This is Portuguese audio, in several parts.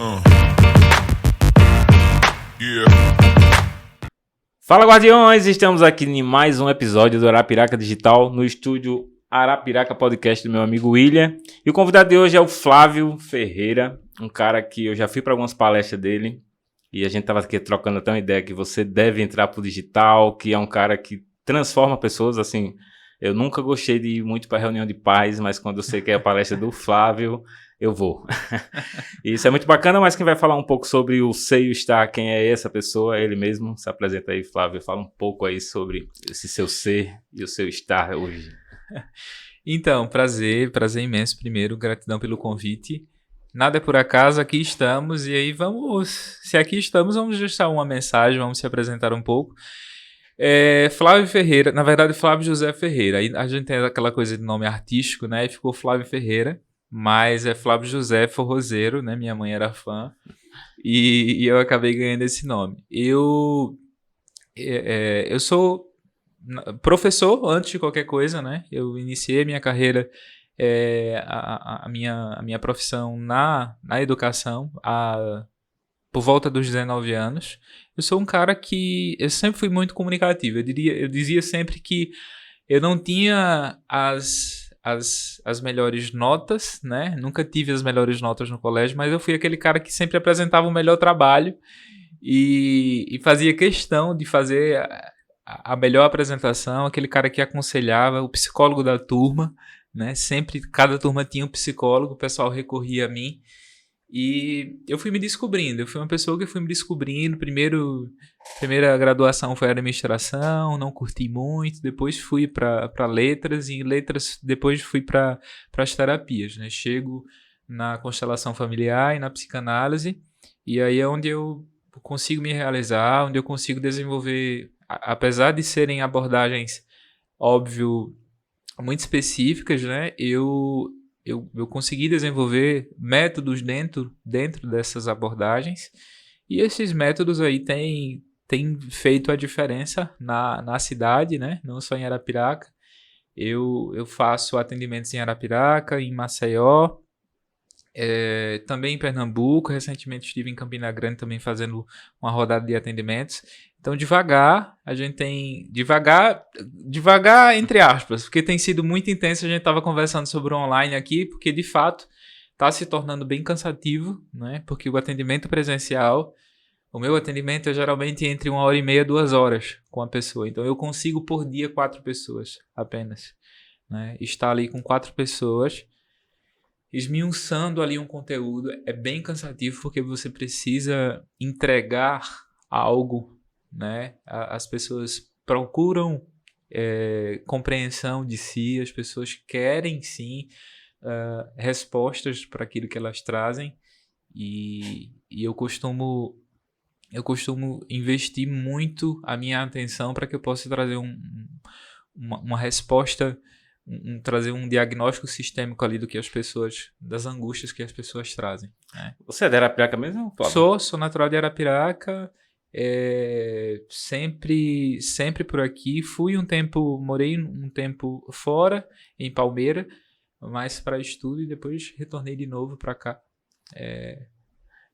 Yeah. Fala, Guardiões! Estamos aqui em mais um episódio do Arapiraca Digital, no estúdio Arapiraca Podcast do meu amigo William. E o convidado de hoje é o Flávio Ferreira, um cara que eu já fui para algumas palestras dele. E a gente estava aqui trocando até uma ideia que você deve entrar pro digital, que é um cara que transforma pessoas, assim. Eu nunca gostei de ir muito para reunião de pais, mas quando eu sei que é a palestra do Flávio, eu vou. E isso é muito bacana, mas quem vai falar um pouco sobre o Sei e o Estar, quem é essa pessoa, é ele mesmo. Se apresenta aí, Flávio, fala um pouco aí sobre esse seu ser e o seu estar hoje. Então, prazer imenso. Primeiro, gratidão pelo convite. Nada é por acaso, aqui estamos e aí se aqui estamos, vamos deixar uma mensagem, vamos se apresentar um pouco. Flávio Ferreira, na verdade Flávio José Ferreira, aí a gente tem aquela coisa de nome artístico, né, e ficou Flávio Ferreira, mas é Flávio José Forrozeiro, né, minha mãe era fã, e eu acabei ganhando esse nome. Eu sou professor antes de qualquer coisa, né, eu iniciei minha carreira, a minha profissão na educação por volta dos 19 anos. Eu sou um cara que eu sempre fui muito comunicativo. Eu dizia sempre que eu não tinha as melhores notas, né? Nunca tive as melhores notas no colégio, mas eu fui aquele cara que sempre apresentava o melhor trabalho e fazia questão de fazer a melhor apresentação, aquele cara que aconselhava, o psicólogo da turma, né? Sempre, cada turma tinha um psicólogo, o pessoal recorria a mim. E eu fui me descobrindo, eu fui uma pessoa que fui me descobrindo. Primeira graduação foi administração, não curti muito, depois fui para letras, e em letras depois fui para as terapias, né? Chego na constelação familiar e na psicanálise, e aí é onde eu consigo me realizar, onde eu consigo desenvolver, apesar de serem abordagens, óbvio, muito específicas, né? Eu consegui desenvolver métodos dentro dessas abordagens, e esses métodos aí têm feito a diferença na cidade, né? Não só em Arapiraca. Eu faço atendimentos em Arapiraca, em Maceió, também em Pernambuco. Recentemente estive em Campina Grande também fazendo uma rodada de atendimentos. Então, devagar, a gente tem... Devagar entre aspas, porque tem sido muito intenso. A gente estava conversando sobre o online aqui, porque, de fato, está se tornando bem cansativo, né? Porque o atendimento presencial... O meu atendimento é geralmente entre 1h30 e 2 horas com a pessoa. Então, eu consigo, por dia, 4 pessoas apenas, né? Estar ali com 4 pessoas, esmiuçando ali um conteúdo, é bem cansativo, porque você precisa entregar algo, né? As pessoas procuram compreensão de si, as pessoas querem sim respostas para aquilo que elas trazem, e eu costumo investir muito a minha atenção para que eu possa trazer uma resposta, trazer um diagnóstico sistêmico ali das angústias que as pessoas trazem, né? Você é de Arapiraca mesmo, Flávio? Sou natural de Arapiraca, sempre por aqui. Morei um tempo fora, em Palmeira, mais para estudo, e depois retornei de novo para cá.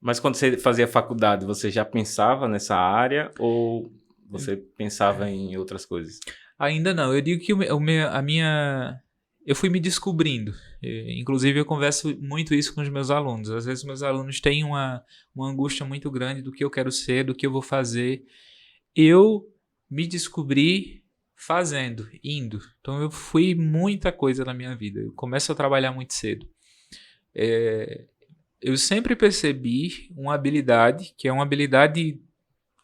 Mas quando você fazia faculdade, você já pensava nessa área ou você pensava em outras coisas? Ainda não. Eu digo que eu fui me descobrindo. Inclusive, eu converso muito isso com os meus alunos. Às vezes, meus alunos têm uma angústia muito grande do que eu quero ser, do que eu vou fazer. Eu me descobri fazendo, indo. Então, eu fui muita coisa na minha vida. Eu começo a trabalhar muito cedo. Eu sempre percebi uma habilidade, que é uma habilidade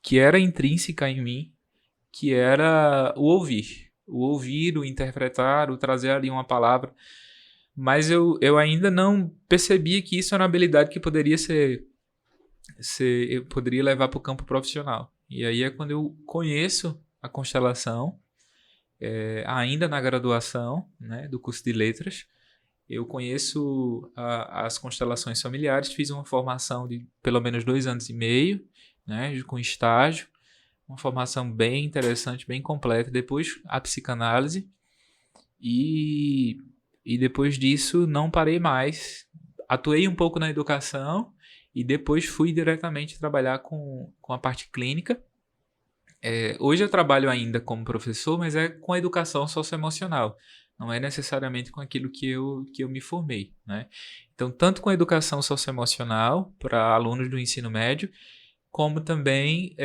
que era intrínseca em mim, que era o ouvir. O ouvir, o interpretar, o trazer ali uma palavra. Mas eu ainda não percebia que isso era uma habilidade que poderia eu poderia levar para o campo profissional. E aí é quando eu conheço a constelação, ainda na graduação, né, do curso de letras. Eu conheço as constelações familiares, fiz uma formação de pelo menos 2 anos e meio, né, com estágio, uma formação bem interessante, bem completa. Depois a psicanálise, e depois disso não parei mais. Atuei um pouco na educação e depois fui diretamente trabalhar com a parte clínica. Hoje eu trabalho ainda como professor, mas é com a educação socioemocional. Não é necessariamente com aquilo que eu me formei, né? Então, tanto com a educação socioemocional para alunos do ensino médio, como também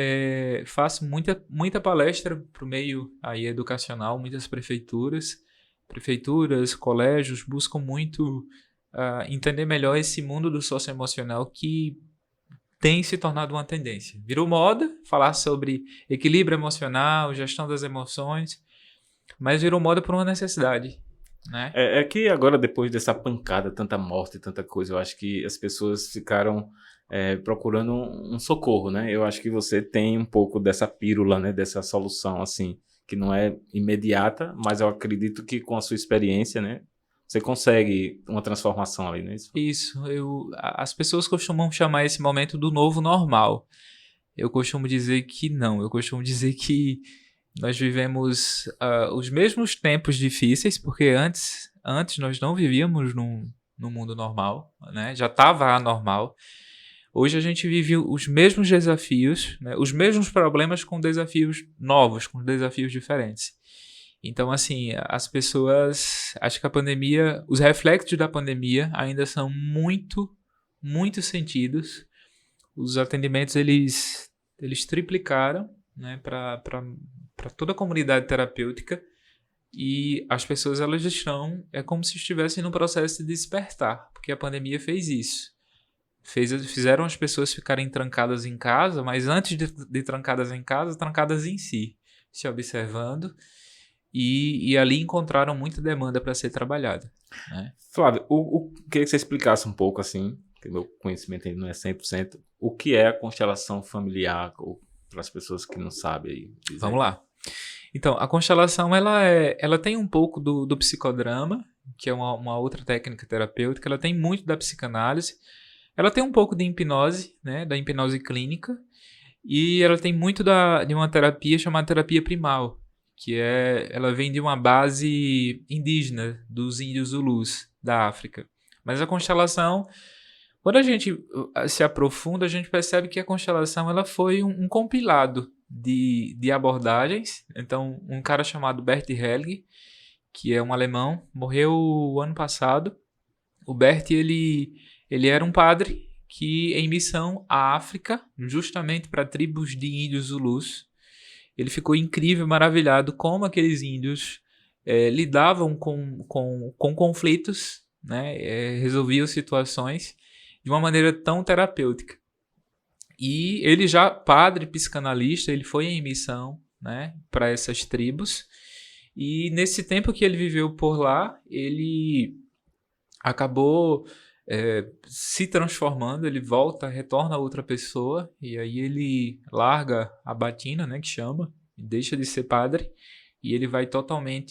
faço muita palestra para o meio aí educacional, muitas prefeituras, colégios buscam muito entender melhor esse mundo do socioemocional que tem se tornado uma tendência. Virou moda falar sobre equilíbrio emocional, gestão das emoções, mas virou moda por uma necessidade, né? É que agora, depois dessa pancada, tanta morte, tanta coisa, eu acho que as pessoas ficaram procurando um socorro, né? Eu acho que você tem um pouco dessa pílula, né? Dessa solução, assim, que não é imediata, mas eu acredito que com a sua experiência, né? Você consegue uma transformação ali, não é isso? Isso, as pessoas costumam chamar esse momento do novo normal. Eu costumo dizer que não, eu costumo dizer que nós vivemos os mesmos tempos difíceis, porque antes nós não vivíamos num mundo normal, né? Já estava anormal. Hoje a gente vive os mesmos desafios, né? Os mesmos problemas com desafios novos, com desafios diferentes. Então, assim, as pessoas... Acho que a pandemia... Os reflexos da pandemia ainda são muito, muito sentidos. Os atendimentos, eles triplicaram, né, para toda a comunidade terapêutica. E as pessoas, elas estão... É como se estivessem no processo de despertar, porque a pandemia fez isso. Fizeram as pessoas ficarem trancadas em casa, mas antes de trancadas em casa, trancadas em si, se observando. E ali encontraram muita demanda para ser trabalhada, né? Flávio, queria que você explicasse um pouco, assim, que meu conhecimento ainda não é 100%, o que é a constelação familiar, para as pessoas que não sabem aí dizer. Vamos lá. Então, a constelação, ela tem um pouco do psicodrama, que é uma outra técnica terapêutica, ela tem muito da psicanálise, ela tem um pouco de hipnose, né, da hipnose clínica, e ela tem muito de uma terapia chamada terapia primal, que ela vem de uma base indígena, dos índios Zulus, da África. Mas a constelação, quando a gente se aprofunda, a gente percebe que a constelação ela foi um compilado de abordagens. Então, um cara chamado Bert Helling, que é um alemão, morreu o ano passado. O Bert, ele era um padre que, em missão à África, justamente para tribos de índios Zulus, ele ficou incrível, maravilhado como aqueles índios lidavam com conflitos, né? Resolviam situações de uma maneira tão terapêutica. E ele já, padre psicanalista, ele foi em missão, né, para essas tribos. E nesse tempo que ele viveu por lá, ele acabou se transformando, ele retorna a outra pessoa, e aí ele larga a batina, né, que chama, deixa de ser padre, e ele vai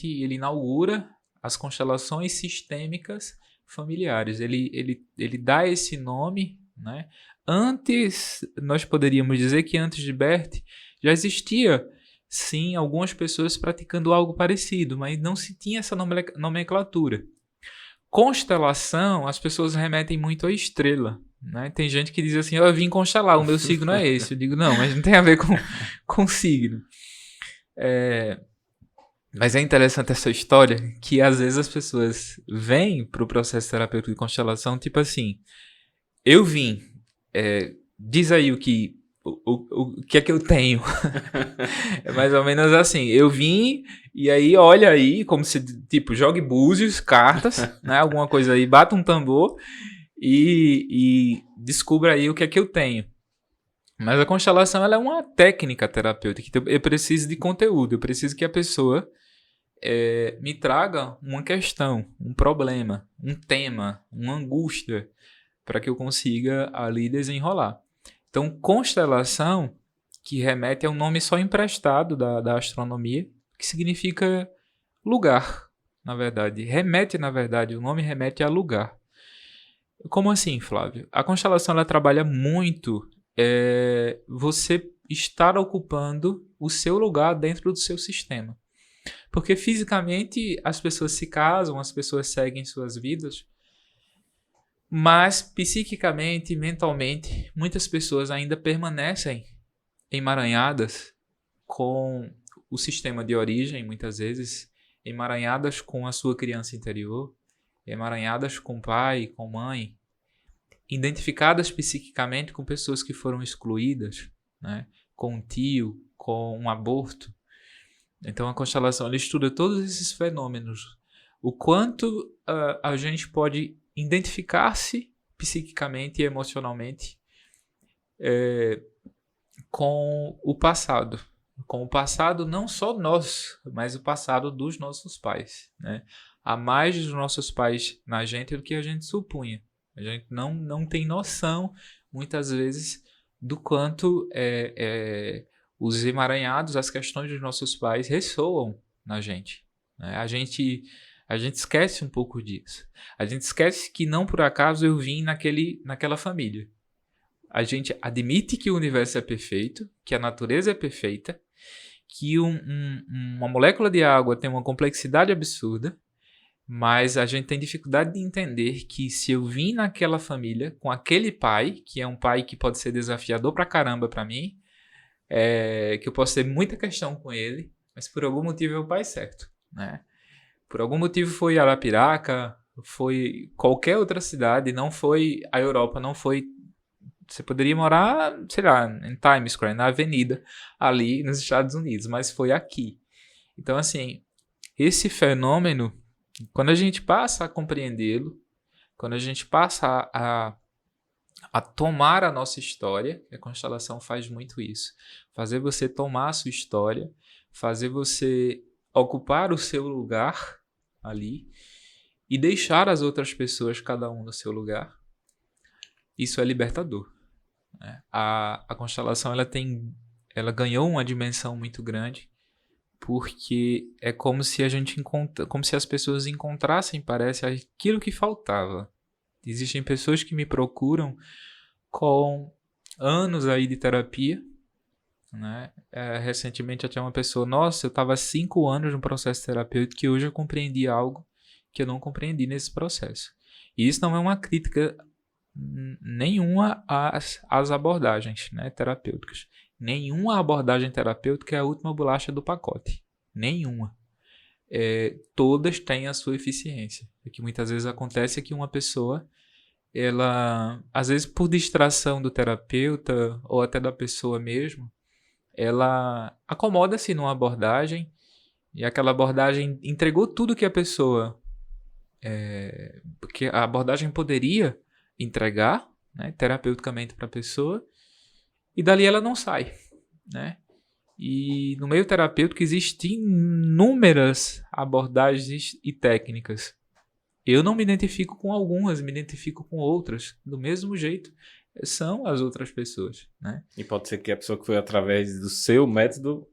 ele inaugura as constelações sistêmicas familiares. Ele dá esse nome, né? Antes, nós poderíamos dizer que antes de Bert, já existia, sim, algumas pessoas praticando algo parecido, mas não se tinha essa nomenclatura. Constelação, as pessoas remetem muito à estrela, né? Tem gente que diz assim, eu vim constelar, o meu signo é esse. Eu digo, não, mas não tem a ver com signo. Mas é interessante essa história, que às vezes as pessoas vêm para o processo terapêutico de constelação, tipo assim, eu vim, diz aí o que é que eu tenho. É mais ou menos assim, eu vim e aí olha aí, como se, tipo, jogue búzios, cartas, né, alguma coisa aí, bata um tambor e descubra aí o que é que eu tenho. Mas a constelação, ela é uma técnica terapêutica, então eu preciso de conteúdo, eu preciso que a pessoa me traga uma questão, um problema, um tema, uma angústia, para que eu consiga ali desenrolar. Então, constelação, que remete a um nome só emprestado da astronomia, que significa lugar, na verdade. O nome remete a lugar. Como assim, Flávio? A constelação, ela trabalha muito você estar ocupando o seu lugar dentro do seu sistema. Porque fisicamente as pessoas se casam, as pessoas seguem suas vidas, Mas, psiquicamente e mentalmente, muitas pessoas ainda permanecem emaranhadas com o sistema de origem, muitas vezes, emaranhadas com a sua criança interior, emaranhadas com pai, com mãe, identificadas psiquicamente com pessoas que foram excluídas, né? Com um tio, com um aborto. Então a constelação ela estuda todos esses fenômenos. O quanto a gente pode identificar-se psiquicamente e emocionalmente com o passado. Com o passado não só nós, mas o passado dos nossos pais, né? Há mais dos nossos pais na gente do que a gente supunha. A gente não tem noção, muitas vezes, do quanto os emaranhados, as questões dos nossos pais ressoam na gente, né? A gente esquece um pouco disso. A gente esquece que não por acaso eu vim naquela família. A gente admite que o universo é perfeito, que a natureza é perfeita, que uma molécula de água tem uma complexidade absurda, mas a gente tem dificuldade de entender que se eu vim naquela família com aquele pai, que é um pai que pode ser desafiador pra caramba pra mim, que eu posso ter muita questão com ele, mas por algum motivo é o pai certo, né? Por algum motivo foi Arapiraca, foi qualquer outra cidade, não foi a Europa, não foi... Você poderia morar, sei lá, em Times Square, na avenida, ali nos Estados Unidos, mas foi aqui. Então, assim, esse fenômeno, quando a gente passa a compreendê-lo, quando a gente passa a tomar a nossa história, a constelação faz muito isso, fazer você tomar a sua história, fazer você ocupar o seu lugar ali e deixar as outras pessoas, cada um no seu lugar, isso é libertador. A constelação ela ganhou uma dimensão muito grande porque é como se como se as pessoas encontrassem, parece, aquilo que faltava. Existem pessoas que me procuram com anos aí de terapia, né? Recentemente até uma pessoa, nossa, eu estava 5 anos no processo terapêutico e hoje eu compreendi algo que eu não compreendi nesse processo. E isso não é uma crítica nenhuma às abordagens, né, terapêuticas. Nenhuma abordagem terapêutica é a última bolacha do pacote. Nenhuma. Todas têm a sua eficiência. O que muitas vezes acontece é que uma pessoa, ela, às vezes por distração do terapeuta ou até da pessoa mesmo, ela acomoda-se numa abordagem e aquela abordagem entregou tudo que a pessoa, que a abordagem poderia entregar, né, terapeuticamente para a pessoa, e dali ela não sai, né? E no meio terapêutico existem inúmeras abordagens e técnicas. Eu não me identifico com algumas, me identifico com outras, do mesmo jeito são as outras pessoas, né? E pode ser que a pessoa que foi através do seu método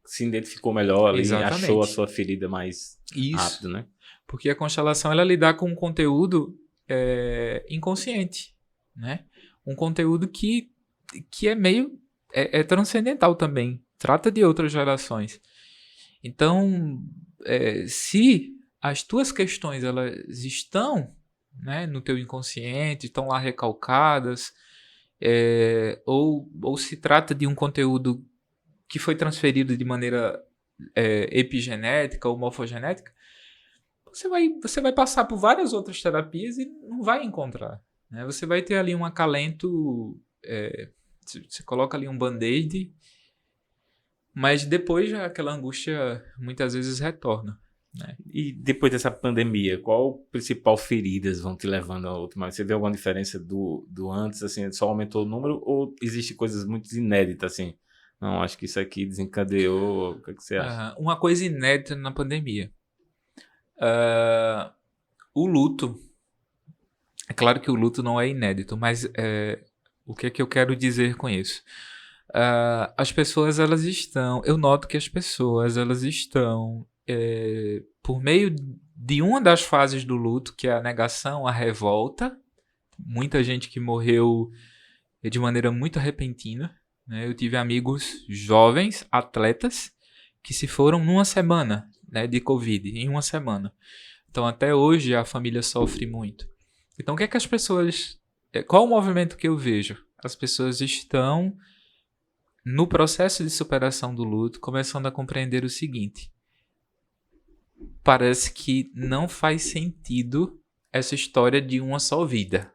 se identificou melhor ali, Exatamente. achou a sua ferida mais rápido, né? Porque a constelação ela lida com um conteúdo inconsciente, né? Um conteúdo que é meio transcendental também, trata de outras gerações. Então, se as tuas questões elas estão, né, no teu inconsciente, estão lá recalcadas, ou se trata de um conteúdo que foi transferido de maneira epigenética ou morfogenética, você vai passar por várias outras terapias e não vai encontrar, né? Você vai ter ali um acalento, você coloca ali um band-aid, mas depois já aquela angústia muitas vezes retorna, né? E depois dessa pandemia, qual principal feridas vão te levando à última? Você vê alguma diferença do antes, assim, só aumentou o número ou existe coisas muito inéditas, assim? Não, acho que isso aqui desencadeou, o que você acha? Uma coisa inédita na pandemia. O luto. É claro que o luto não é inédito, mas o que é que eu quero dizer com isso? As pessoas, elas estão... Eu noto que as pessoas, elas estão... por meio de uma das fases do luto, que é a negação, a revolta. Muita gente que morreu de maneira muito repentina, né? Eu tive amigos jovens, atletas, que se foram numa semana, né, de Covid, em uma semana. Então até hoje a família sofre muito. Então, o que é que as pessoas... Qual o movimento que eu vejo? As pessoas estão, no processo de superação do luto, começando a compreender o seguinte. Parece que não faz sentido essa história de uma só vida.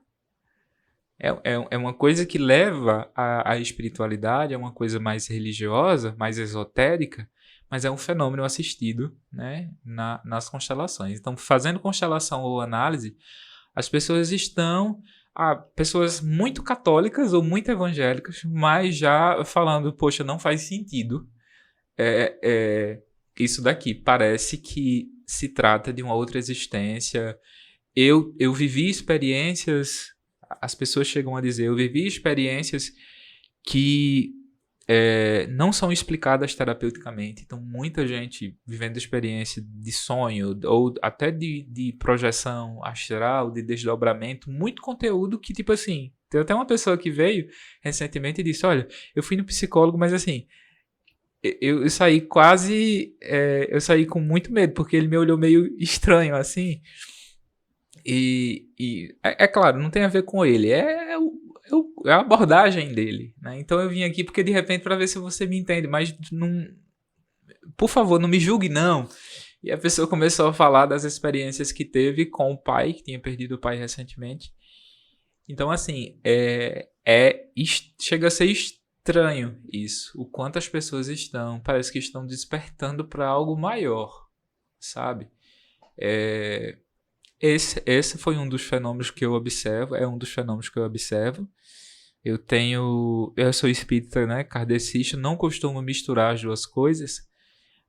É uma coisa que leva à espiritualidade, é uma coisa mais religiosa, mais esotérica, mas é um fenômeno assistido, né, nas constelações. Então, fazendo constelação ou análise, as pessoas estão... pessoas muito católicas ou muito evangélicas, mas já falando, poxa, não faz sentido isso daqui. Parece que se trata de uma outra existência. Eu vivi experiências... As pessoas chegam a dizer, eu vivi experiências que não são explicadas terapeuticamente. Então, muita gente vivendo experiência de sonho ou até de projeção astral, de desdobramento, muito conteúdo que, tipo assim, tem até uma pessoa que veio recentemente e disse, olha, eu fui no psicólogo, mas assim, eu saí quase, eu saí com muito medo, porque ele me olhou meio estranho, assim. E é claro, não tem a ver com ele, é a abordagem dele, né? Então eu vim aqui porque de repente para ver se você me entende, mas não, por favor, não me julgue não. E a pessoa começou a falar das experiências que teve com o pai, que tinha perdido o pai recentemente. Então assim, chega a ser estranho isso, o quanto as pessoas parece que estão despertando para algo maior, sabe? Esse foi um dos fenômenos que eu observo, Eu sou espírita, né, kardecista, não costumo misturar as duas coisas,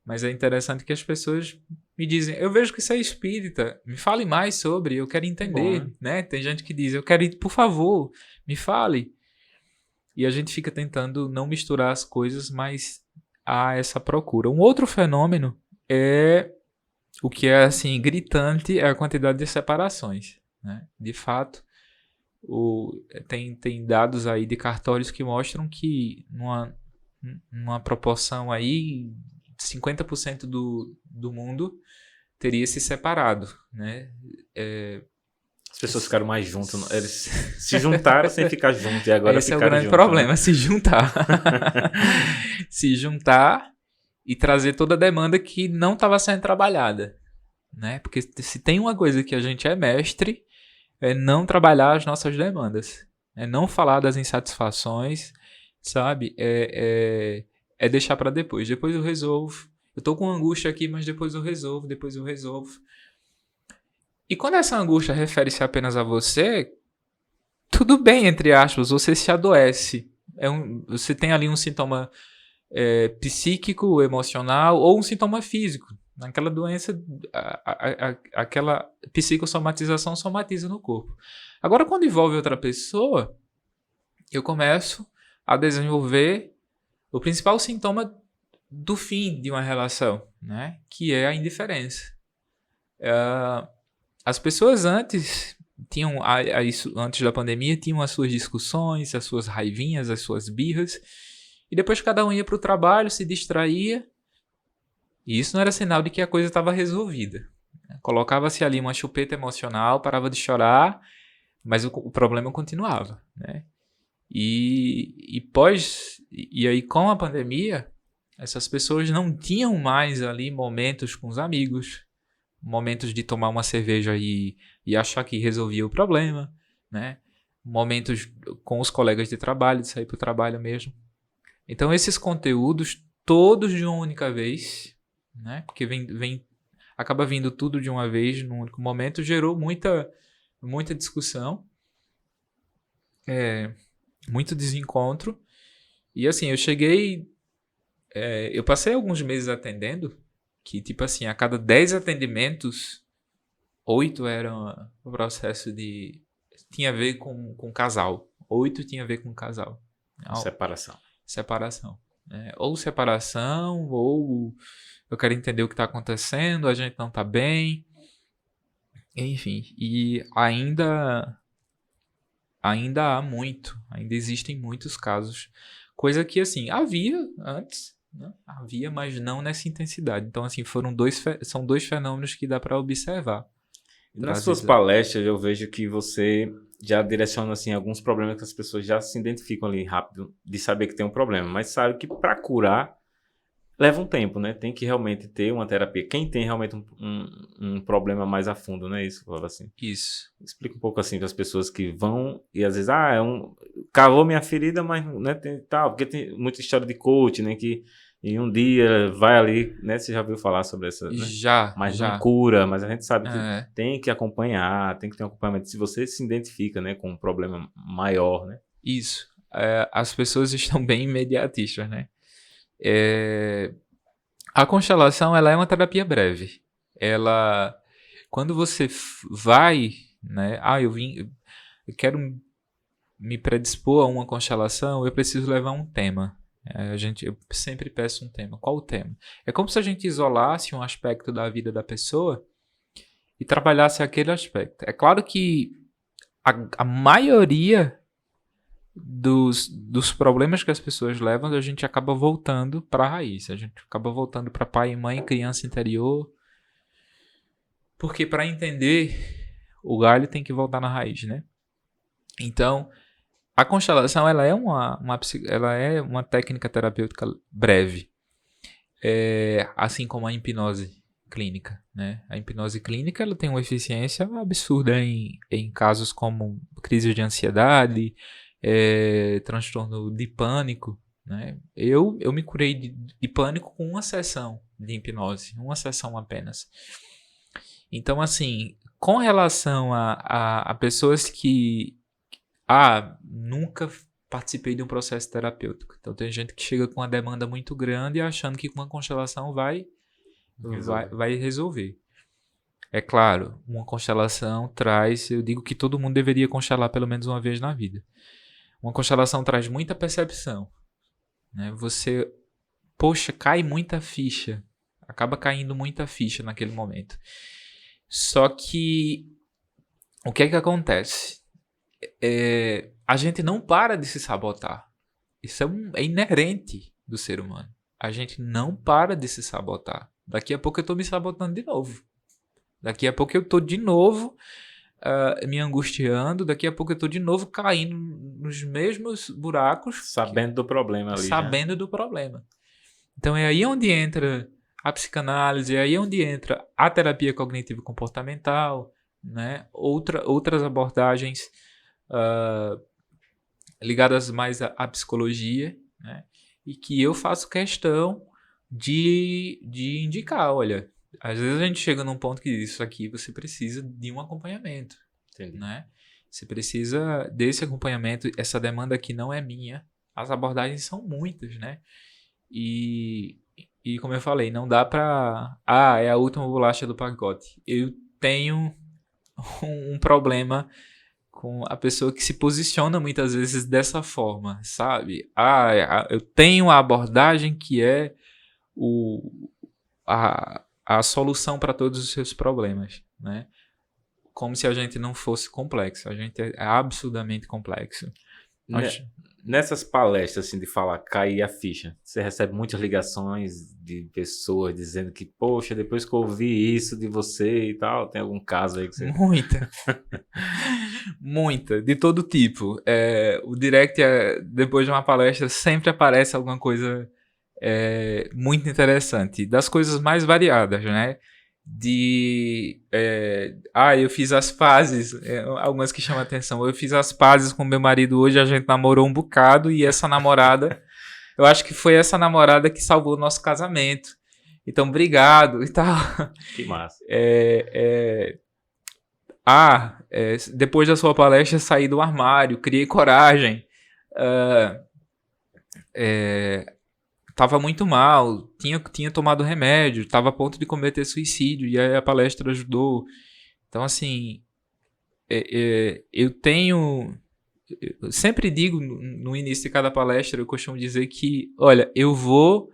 mas é interessante que as pessoas me dizem, eu vejo que você é espírita, me fale mais sobre, eu quero entender, Bom, né? Tem gente que diz, eu quero, por favor, me fale. E a gente fica tentando não misturar as coisas, mas há essa procura. Um outro fenômeno o que é assim gritante é a quantidade de separações, né? De fato, tem dados aí de cartórios que mostram que numa proporção aí 50% do mundo teria se separado, né? as pessoas ficaram mais juntas. Eles se juntaram sem ficar juntos e agora Esse é o ficaram grande juntos, problema, né? se juntar. Se juntar e trazer toda a demanda que não estava sendo trabalhada, né? Porque se tem uma coisa que a gente é mestre, é não trabalhar as nossas demandas, é não falar das insatisfações, sabe? É deixar para depois. Depois eu resolvo. Eu tô com angústia aqui, mas depois eu resolvo, E quando essa angústia refere-se apenas a você, tudo bem, entre aspas, você se adoece. Você tem ali um sintoma psíquico, emocional ou um sintoma físico. Naquela doença, aquela psicossomatização somatiza no corpo. Agora, quando envolve outra pessoa, eu começo a desenvolver o principal sintoma do fim de uma relação, né? Que é a indiferença. As pessoas antes antes da pandemia, tinham as suas discussões, as suas raivinhas, as suas birras, e depois cada um ia para o trabalho, se distraía, e isso não era sinal de que a coisa estava resolvida. Colocava-se ali uma chupeta emocional, parava de chorar, mas o problema continuava, né? E aí com a pandemia, essas pessoas não tinham mais ali momentos com os amigos, momentos de tomar uma cerveja e achar que resolvia o problema, né? Momentos com os colegas de trabalho, de sair para o trabalho mesmo. Então esses conteúdos todos de uma única vez, né? Porque acaba vindo tudo de uma vez num único momento, gerou muita discussão, muito desencontro. E assim, eu passei alguns meses atendendo, que tipo assim, a cada 10 atendimentos, 8 eram o processo tinha a ver com casal. 8 tinha a ver com casal. Separação. Ou separação, ou eu quero entender o que está acontecendo, a gente não está bem. Enfim, e ainda ainda existem muitos casos. Coisa que, assim, havia antes, né? Havia, mas não nessa intensidade. Então, assim, são dois fenômenos que dá para observar. Nas suas palestras eu vejo que você já direciona assim alguns problemas que as pessoas já se identificam ali rápido de saber que tem um problema, mas sabe que para curar leva um tempo, né? Tem que realmente ter uma terapia. Quem tem realmente um problema mais a fundo, não é isso? Fala assim. Isso. Explica um pouco assim para as pessoas que vão e às vezes, cavou minha ferida, mas né, tem tal, porque tem muita história de coach, né, que em um dia vai ali, né, você já ouviu falar sobre essa, né? Mas Já. não cura, mas a gente sabe que É. tem que acompanhar, tem que ter um acompanhamento. Se você se identifica, né, com um problema maior, né? Isso. As pessoas estão bem imediatistas, né? A constelação, ela é uma terapia breve. Quando você vai, né? Eu quero me predispor a uma constelação, eu preciso levar um tema. Eu sempre peço um tema. Qual o tema? É como se a gente isolasse um aspecto da vida da pessoa e trabalhasse aquele aspecto. É claro que a maioria dos problemas que as pessoas levam, a gente acaba voltando para a raiz. A gente acaba voltando para pai e mãe, criança interior. Porque para entender, o galho tem que voltar na raiz, né? Então, a constelação ela é uma técnica terapêutica breve. Assim como a hipnose clínica, né? A hipnose clínica ela tem uma eficiência absurda em casos como crise de ansiedade, transtorno de pânico, né? Eu me curei de pânico com uma sessão de hipnose, uma sessão apenas. Então, assim, com relação a pessoas que nunca participei de um processo terapêutico. Então, tem gente que chega com uma demanda muito grande achando que com uma constelação vai resolver. É claro, uma constelação traz... Eu digo que todo mundo deveria constelar pelo menos uma vez na vida. Uma constelação traz muita percepção. Né? Cai muita ficha. Acaba caindo muita ficha naquele momento. Só que... O que é que acontece? A gente não para de se sabotar. Isso é inerente do ser humano. A gente não para de se sabotar. Daqui a pouco eu tô me sabotando de novo. Daqui a pouco eu tô de novo me angustiando. Daqui a pouco eu tô de novo caindo nos mesmos buracos. Sabendo do problema ali. Sabendo do problema. Então é aí onde entra a psicanálise, é aí onde entra a terapia cognitivo-comportamental, né? Outras abordagens ligadas mais à psicologia, né? E que eu faço questão de indicar, olha, às vezes a gente chega num ponto que isso aqui você precisa de um acompanhamento, né? Você precisa desse acompanhamento, essa demanda aqui não é minha, as abordagens são muitas, né? E como eu falei, não dá pra... é a última bolacha do pacote. Eu tenho um problema com a pessoa que se posiciona muitas vezes dessa forma, sabe? Eu tenho a abordagem que é a solução para todos os seus problemas, né? Como se a gente não fosse complexo. A gente é absurdamente complexo. Nessas palestras, assim, de falar, cair a ficha, você recebe muitas ligações de pessoas dizendo que, poxa, depois que eu ouvi isso de você e tal, tem algum caso aí que você... Muita. Muita, de todo tipo. O direct, depois de uma palestra, sempre aparece alguma coisa muito interessante. Das coisas mais variadas, né? Eu fiz as pazes, algumas que chamam a atenção. Eu fiz as pazes com meu marido hoje, a gente namorou um bocado e essa namorada, eu acho que foi essa namorada que salvou o nosso casamento. Então, obrigado e tal. Que massa. Depois da sua palestra, saí do armário, criei coragem. Tava muito mal, tinha tomado remédio, tava a ponto de cometer suicídio, e aí a palestra ajudou. Então, assim, eu sempre digo no início de cada palestra, eu costumo dizer que, olha, eu vou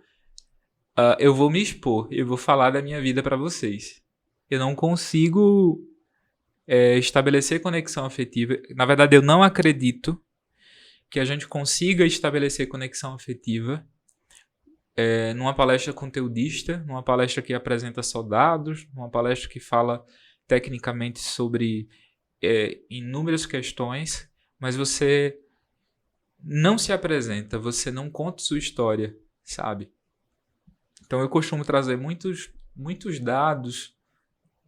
me expor, eu vou falar da minha vida para vocês. Eu não consigo estabelecer conexão afetiva. Na verdade, eu não acredito que a gente consiga estabelecer conexão afetiva numa palestra conteudista, numa palestra que apresenta só dados, numa palestra que fala tecnicamente sobre inúmeras questões, mas você não se apresenta, você não conta sua história, sabe? Então eu costumo trazer muitos dados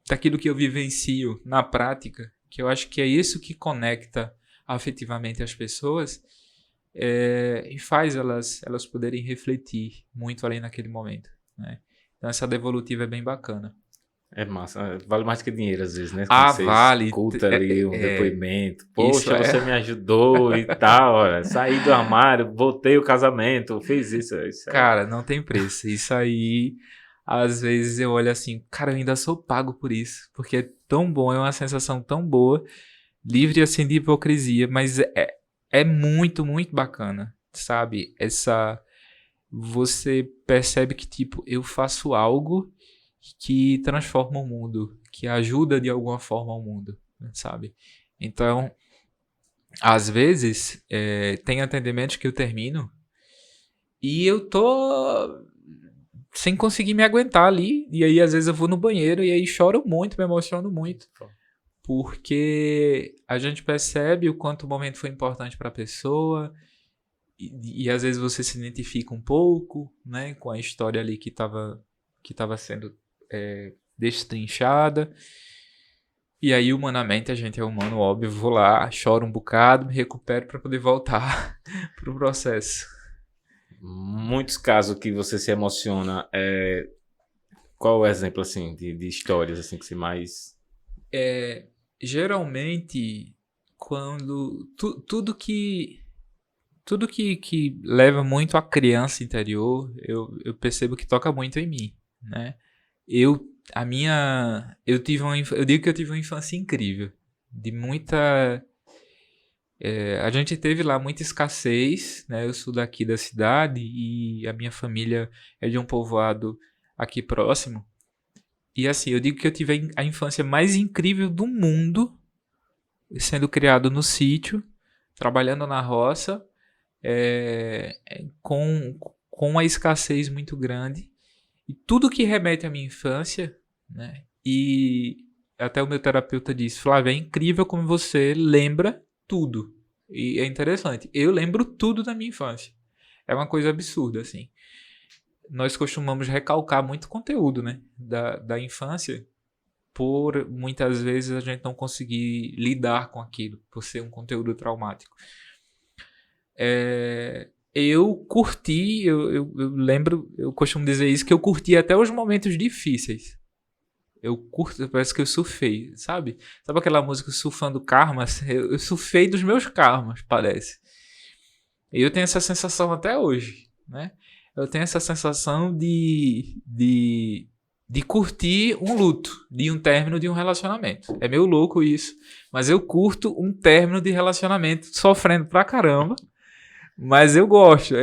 daquilo que eu vivencio na prática, que eu acho que é isso que conecta afetivamente as pessoas e faz elas poderem refletir muito além naquele momento, né? Então essa devolutiva é bem bacana. É massa, vale mais que dinheiro às vezes, né? Quando Ah, você vale. escuta ali um depoimento, Isso poxa, você me ajudou e tal, olha, saí do armário, voltei o casamento, fiz isso aí. Cara, não tem preço. Isso aí, às vezes eu olho assim, cara, eu ainda sou pago por isso, porque é tão bom, é uma sensação tão boa, livre assim de hipocrisia, mas é muito, muito bacana, sabe? Você percebe que, tipo, eu faço algo que transforma o mundo, que ajuda de alguma forma o mundo, sabe? Então, às vezes, tem atendimentos que eu termino e eu tô sem conseguir me aguentar ali, e aí às vezes eu vou no banheiro e aí choro muito, me emociono muito, porque a gente percebe o quanto o momento foi importante para a pessoa. E às vezes você se identifica um pouco, né, com a história ali que tava sendo destrinchada. E aí, humanamente, a gente é humano, óbvio, vou lá, choro um bocado, me recupero para poder voltar pro processo. Muitos casos que você se emociona, qual o exemplo, assim, de histórias, assim, que você mais... Geralmente, quando tudo que leva muito à criança interior, eu percebo que toca muito em mim, né? Eu digo que eu tive uma infância incrível, de muita, a gente teve lá muita escassez, né? Eu sou daqui da cidade e a minha família é de um povoado aqui próximo. E assim, eu digo que eu tive a infância mais incrível do mundo, sendo criado no sítio, trabalhando na roça, com uma escassez muito grande. E tudo que remete à minha infância, né? E até o meu terapeuta disse, Flávio, é incrível como você lembra tudo. E é interessante, eu lembro tudo da minha infância. É uma coisa absurda, assim. Nós costumamos recalcar muito conteúdo, né? Da infância, por muitas vezes a gente não conseguir lidar com aquilo, por ser um conteúdo traumático. Eu curti, eu lembro, eu costumo dizer isso, que eu curti até os momentos difíceis. Eu curto, parece que eu surfei, sabe? Sabe aquela música Surfando Karmas? Eu surfei dos meus karmas, parece. E eu tenho essa sensação até hoje, né? Eu tenho essa sensação de curtir um luto, de um término de um relacionamento. É meio louco isso, mas eu curto um término de relacionamento sofrendo pra caramba. Mas eu gosto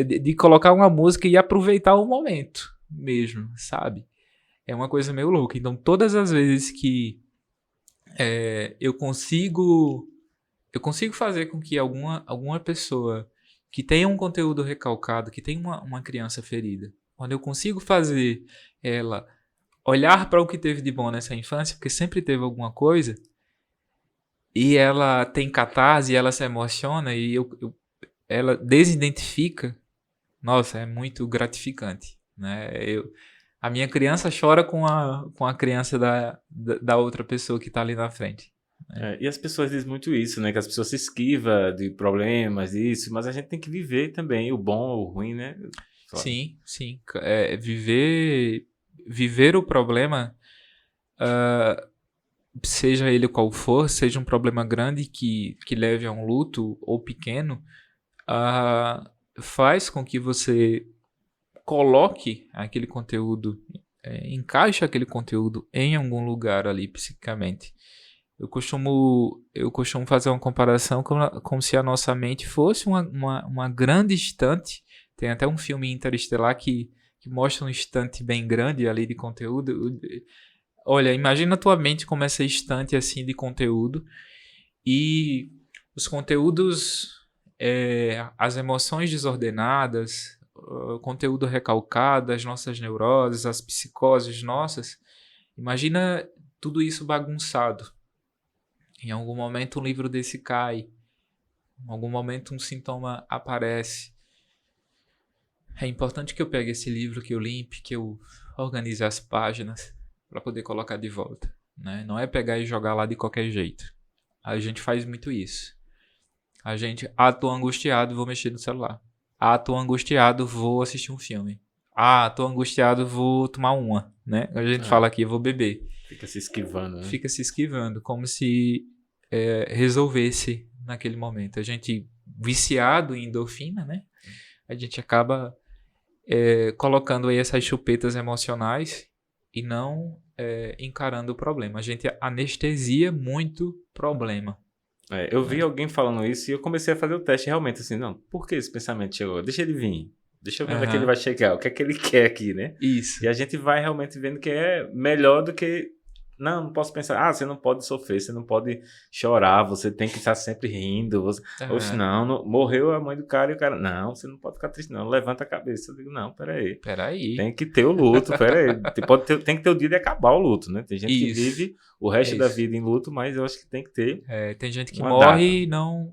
de colocar uma música e aproveitar o momento mesmo, sabe? É uma coisa meio louca. Então, todas as vezes que eu consigo fazer com que alguma pessoa que tenha um conteúdo recalcado, que tenha uma criança ferida, quando eu consigo fazer ela olhar para o que teve de bom nessa infância, porque sempre teve alguma coisa, e ela tem catarse, e ela se emociona, e ela desidentifica, nossa, é muito gratificante, né? A minha criança chora com a criança da outra pessoa que está ali na frente. E as pessoas dizem muito isso, né? Que as pessoas se esquivam de problemas, disso, mas a gente tem que viver também o bom, o ruim, né? Claro. Sim. Viver o problema, seja ele qual for, seja um problema grande que leve a um luto ou pequeno, faz com que você coloque aquele conteúdo, encaixe aquele conteúdo em algum lugar ali psiquicamente. Eu costumo fazer uma comparação como se a nossa mente fosse uma grande estante. Tem até um filme Interestelar que mostra um estante bem grande ali de conteúdo. Olha, imagina a tua mente como essa estante assim de conteúdo, e os conteúdos, as emoções desordenadas, o conteúdo recalcado, as nossas neuroses, as psicoses nossas. Imagina tudo isso bagunçado. Em algum momento um livro desse cai. Em algum momento um sintoma aparece. É importante que eu pegue esse livro, que eu limpe, que eu organize as páginas para poder colocar de volta, né? Não é pegar e jogar lá de qualquer jeito. A gente faz muito isso. A gente, tô angustiado, vou mexer no celular. Tô angustiado, vou assistir um filme. Tô angustiado, vou tomar uma, né? A gente fala aqui, vou beber. Fica se esquivando, né? Fica se esquivando, como se resolvesse naquele momento. A gente, viciado em endorfina, né? A gente acaba colocando aí essas chupetas emocionais e não encarando o problema. A gente anestesia muito o problema. Eu vi alguém falando isso e eu comecei a fazer o teste realmente assim, não, por que esse pensamento chegou? Deixa ele vir. Deixa eu ver onde é que ele vai chegar, o que é que ele quer aqui, né? Isso. E a gente vai realmente vendo que é melhor do que... Não posso pensar, você não pode sofrer, você não pode chorar, você tem que estar sempre rindo. Oxe, não, morreu a mãe do cara e o cara... Não, você não pode ficar triste não, levanta a cabeça. Eu digo, não, peraí. Tem que ter o luto, peraí. Tem que ter o dia de acabar o luto, né? Tem gente que vive o resto da vida em luto, mas eu acho que tem que ter... tem gente que morre e não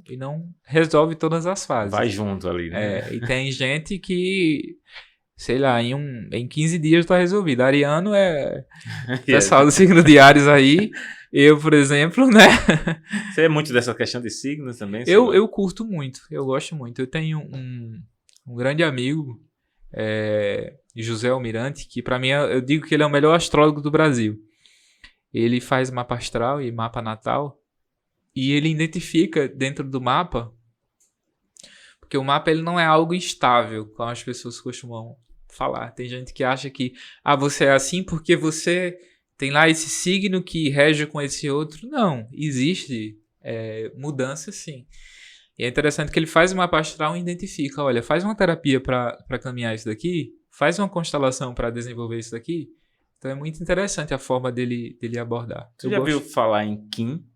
resolve todas as fases. Vai junto ali, né? E tem gente que... Sei lá, em 15 dias tá resolvido. Ariano pessoal do signo de Áries aí. Eu, por exemplo, né? Você é muito dessa questão de signos também? Eu curto muito, eu gosto muito. Eu tenho um grande amigo, José Almirante, que pra mim, eu digo que ele é o melhor astrólogo do Brasil. Ele faz mapa astral e mapa natal. E ele identifica dentro do mapa... Porque o mapa ele não é algo estável, como as pessoas costumam falar. Tem gente que acha que você é assim porque você tem lá esse signo que rege com esse outro. Não, existe mudança sim. E é interessante que ele faz uma mapa astral e identifica, olha, faz uma terapia para caminhar isso daqui, faz uma constelação para desenvolver isso daqui. Então é muito interessante a forma dele abordar. Você já viu falar em Kim?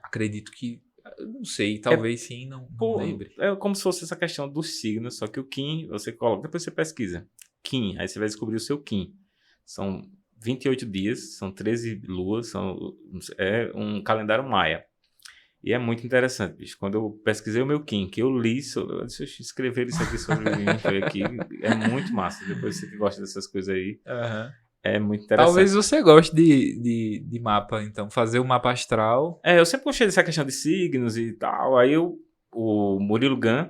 Acredito que não sei, talvez sim, não lembre. É como se fosse essa questão dos signos, só que o Kim, você coloca, depois você pesquisa. Kim, aí você vai descobrir o seu Kim. São 28 dias, são 13 luas, é um calendário maia. E é muito interessante, bicho. Quando eu pesquisei o meu Kim, que eu li, eu disse, escrever isso aqui sobre mim, foi aqui, é muito massa. Depois você que gosta dessas coisas aí, é muito interessante. Talvez você goste de mapa, então, fazer o mapa astral. Eu sempre gostei dessa questão de signos e tal. Aí o Murilo Gun,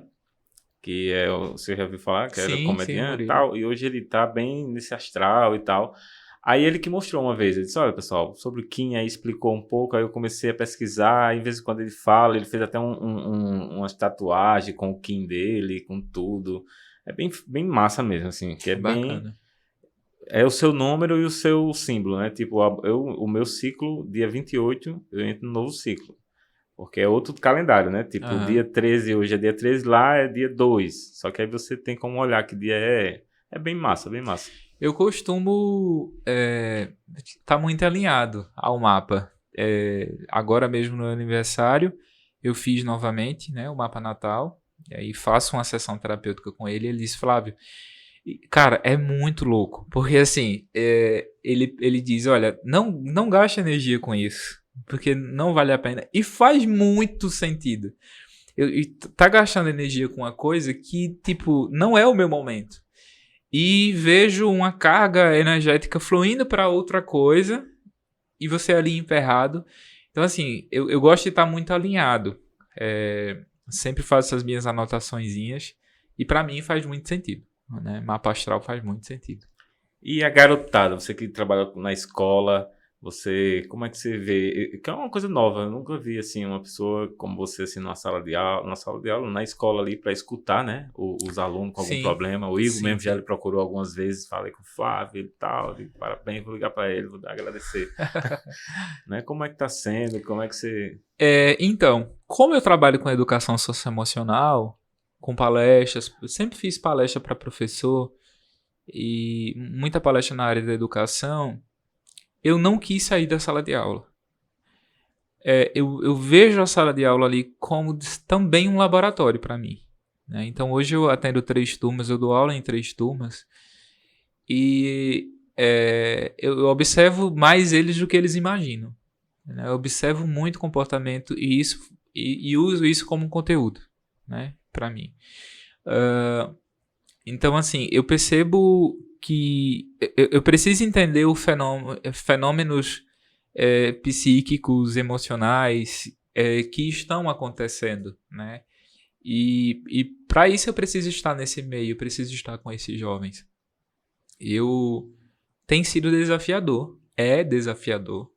que você já ouviu falar, que era comediante e tal, e hoje ele tá bem nesse astral e tal. Aí ele que mostrou uma vez, ele disse, olha pessoal, sobre o Kim, aí explicou um pouco, aí eu comecei a pesquisar, aí de vez em quando ele fala, ele fez até umas tatuagens com o Kim dele, com tudo. É bem, bem massa mesmo, assim, que é bacana. Bem... É o seu número e o seu símbolo, né? Tipo, o meu ciclo, dia 28, eu entro no novo ciclo. Porque é outro calendário, né? Tipo, dia 13, hoje é dia 13, lá é dia 2. Só que aí você tem como olhar que dia é. É bem massa, bem massa. Eu costumo tá muito alinhado ao mapa. Agora mesmo no aniversário, eu fiz novamente, né, o mapa natal. E aí faço uma sessão terapêutica com ele. Ele disse, Flávio... Cara, é muito louco, porque assim, ele diz, olha, não gaste energia com isso, porque não vale a pena, e faz muito sentido. Tá gastando energia com uma coisa que, tipo, não é o meu momento, e vejo uma carga energética fluindo para outra coisa, e você ali emperrado. Então assim, eu gosto de estar muito alinhado, sempre faço essas minhas anotaçõezinhas, e para mim faz muito sentido. Né? Mapa astral faz muito sentido. E a garotada, você que trabalha na escola, como é que você vê? Que é uma coisa nova, eu nunca vi assim uma pessoa como você assim na sala de aula, na escola ali para escutar, né, os alunos com algum problema. O Igor mesmo já lhe procurou algumas vezes, falei com o Flávio e tal, parabéns, vou ligar para ele, vou agradecer. Né? Como é que tá sendo? Como é que você... Então, como eu trabalho com educação socioemocional, com palestras, eu sempre fiz palestra para professor e muita palestra na área da educação, eu não quis sair da sala de aula. Eu vejo a sala de aula ali como também um laboratório para mim. Né? Então hoje eu atendo 3 turmas, eu dou aula em 3 turmas e eu observo mais eles do que eles imaginam, né? Eu observo muito comportamento e uso isso como um conteúdo, né, para mim. Então, assim, eu percebo que eu preciso entender o fenômenos psíquicos, emocionais que estão acontecendo, né? E para isso eu preciso estar nesse meio, eu preciso estar com esses jovens. Tem sido desafiador, é desafiador,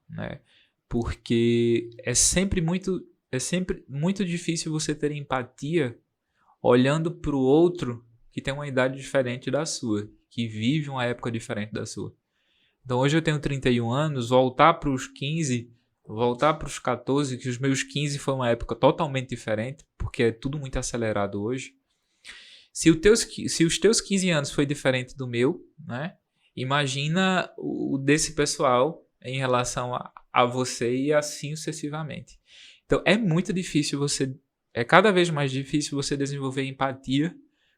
né? Porque é sempre muito difícil você ter empatia olhando para o outro que tem uma idade diferente da sua, que vive uma época diferente da sua. Então hoje eu tenho 31 anos, voltar para os 15, voltar para os 14, que os meus 15 foi uma época totalmente diferente, porque é tudo muito acelerado hoje. Se os teus 15 anos foi diferente do meu, né? Imagina o desse pessoal em relação a você e assim sucessivamente. Então é muito difícil é cada vez mais difícil você desenvolver empatia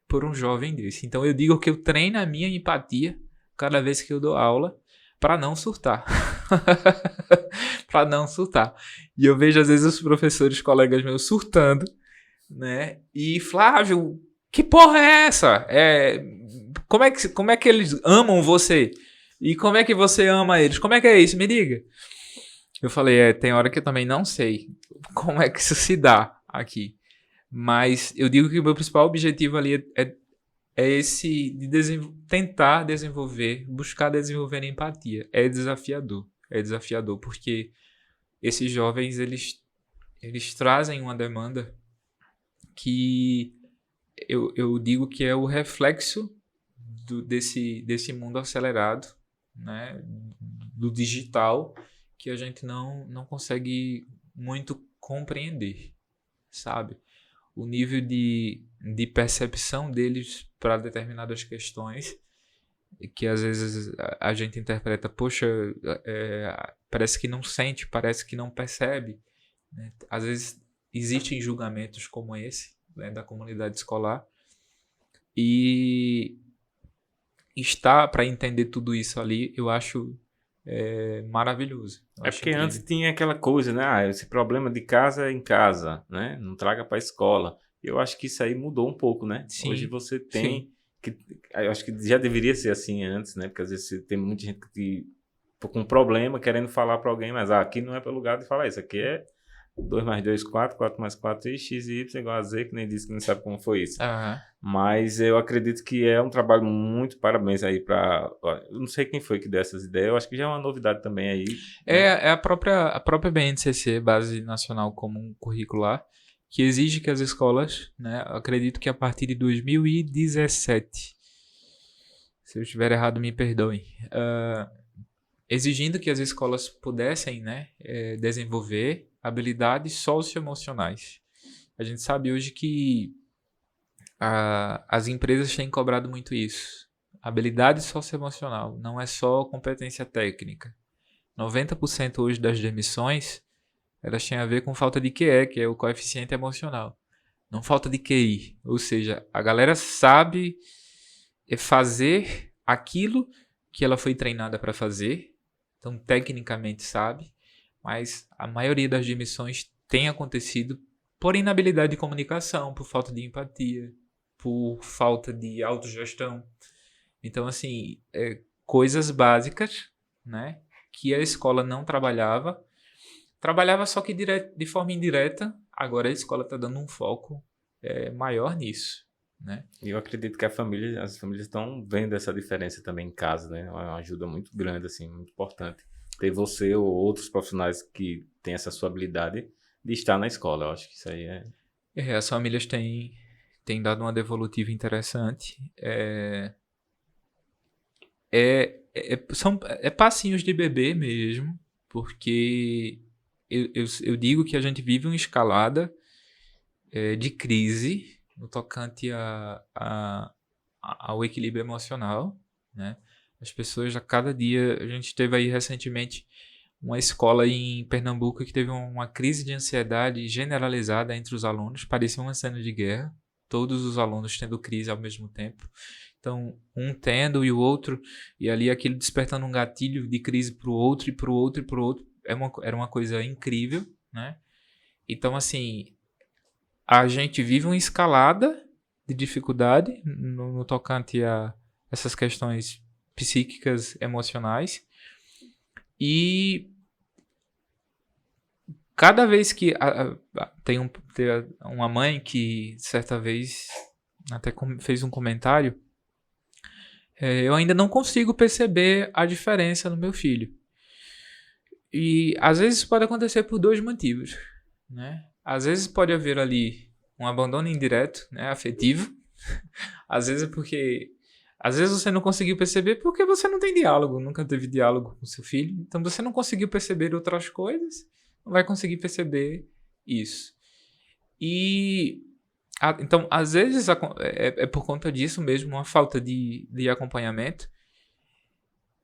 por um jovem desse. Então eu digo que eu treino a minha empatia cada vez que eu dou aula para não surtar. Para não surtar. E eu vejo às vezes os professores, colegas meus surtando, né? E Flávio, que porra é essa? Como é que eles amam você? E como é que você ama eles? Como é que é isso? Me diga. Eu falei, tem hora que eu também não sei como é que isso se dá aqui. Mas eu digo que o meu principal objetivo ali é esse de tentar desenvolver, buscar desenvolver empatia. É desafiador, porque esses jovens, eles trazem uma demanda que eu digo que é o reflexo desse mundo acelerado, né, do digital, que a gente não consegue muito compreender, sabe? O nível de percepção deles para determinadas questões, que às vezes a gente interpreta, poxa, parece que não sente, parece que não percebe, né? Às vezes existem julgamentos como esse, né, da comunidade escolar, e estar para entender tudo isso ali, eu acho maravilhoso. Eu acho Porque incrível. antes tinha aquela coisa, né? Esse problema de casa é em casa, né? Não traga para a escola. Eu acho que isso aí mudou um pouco, né? Sim, Hoje você sim. tem eu acho que já deveria ser assim antes, né? Porque às vezes tem muita gente que com um problema querendo falar para alguém, mas aqui não é para lugar de falar isso. Aqui é 2 mais 2, 4, 4 mais 4, x e y igual a z, que nem disse que não sabe como foi isso. Aham. Mas eu acredito que é um trabalho muito, parabéns aí para... Eu não sei quem foi que deu essas ideias, eu acho que já é uma novidade também aí. Né? É a própria BNCC, Base Nacional Comum Curricular, que exige que as escolas, né, acredito que a partir de 2017, se eu estiver errado, me perdoem, exigindo que as escolas pudessem, né, desenvolver habilidades socioemocionais. A gente sabe hoje que as empresas têm cobrado muito isso. Habilidade socioemocional não é só competência técnica. 90% hoje das demissões, elas têm a ver com falta de QE, que é o coeficiente emocional. Não falta de QI. Ou seja, a galera sabe fazer aquilo que ela foi treinada para fazer. Então, tecnicamente sabe. Mas a maioria das demissões tem acontecido por inabilidade de comunicação, por falta de empatia, por falta de autogestão. Então, assim, coisas básicas, né, que a escola não trabalhava só que de forma indireta. Agora a escola está dando um foco maior nisso, né? E eu acredito que as famílias estão vendo essa diferença também em casa, né? É uma ajuda muito grande, assim, muito importante. Ter você ou outros profissionais que têm essa sua habilidade de estar na escola. Eu acho que isso aí As famílias têm dado uma devolutiva interessante. São passinhos de bebê mesmo, porque eu digo que a gente vive uma escalada de crise no tocante ao equilíbrio emocional, né? As pessoas, a cada dia, a gente teve aí recentemente uma escola em Pernambuco que teve uma crise de ansiedade generalizada entre os alunos, parecia uma cena de guerra, todos os alunos tendo crise ao mesmo tempo. Então, um tendo e o outro, e ali aquele despertando um gatilho de crise para o outro, e para o outro, e para o outro, era uma coisa incrível, né? Então, assim, a gente vive uma escalada de dificuldade no tocante a essas questões psíquicas, emocionais, e cada vez que tem uma mãe que certa vez até fez um comentário, eu ainda não consigo perceber a diferença no meu filho. E às vezes isso pode acontecer por dois motivos, né? Às vezes pode haver ali um abandono indireto, né, afetivo. Às vezes às vezes você não conseguiu perceber porque você não tem diálogo, nunca teve diálogo com seu filho. Então você não conseguiu perceber outras coisas, não vai conseguir perceber isso. Então, às vezes é por conta disso mesmo, uma falta de acompanhamento.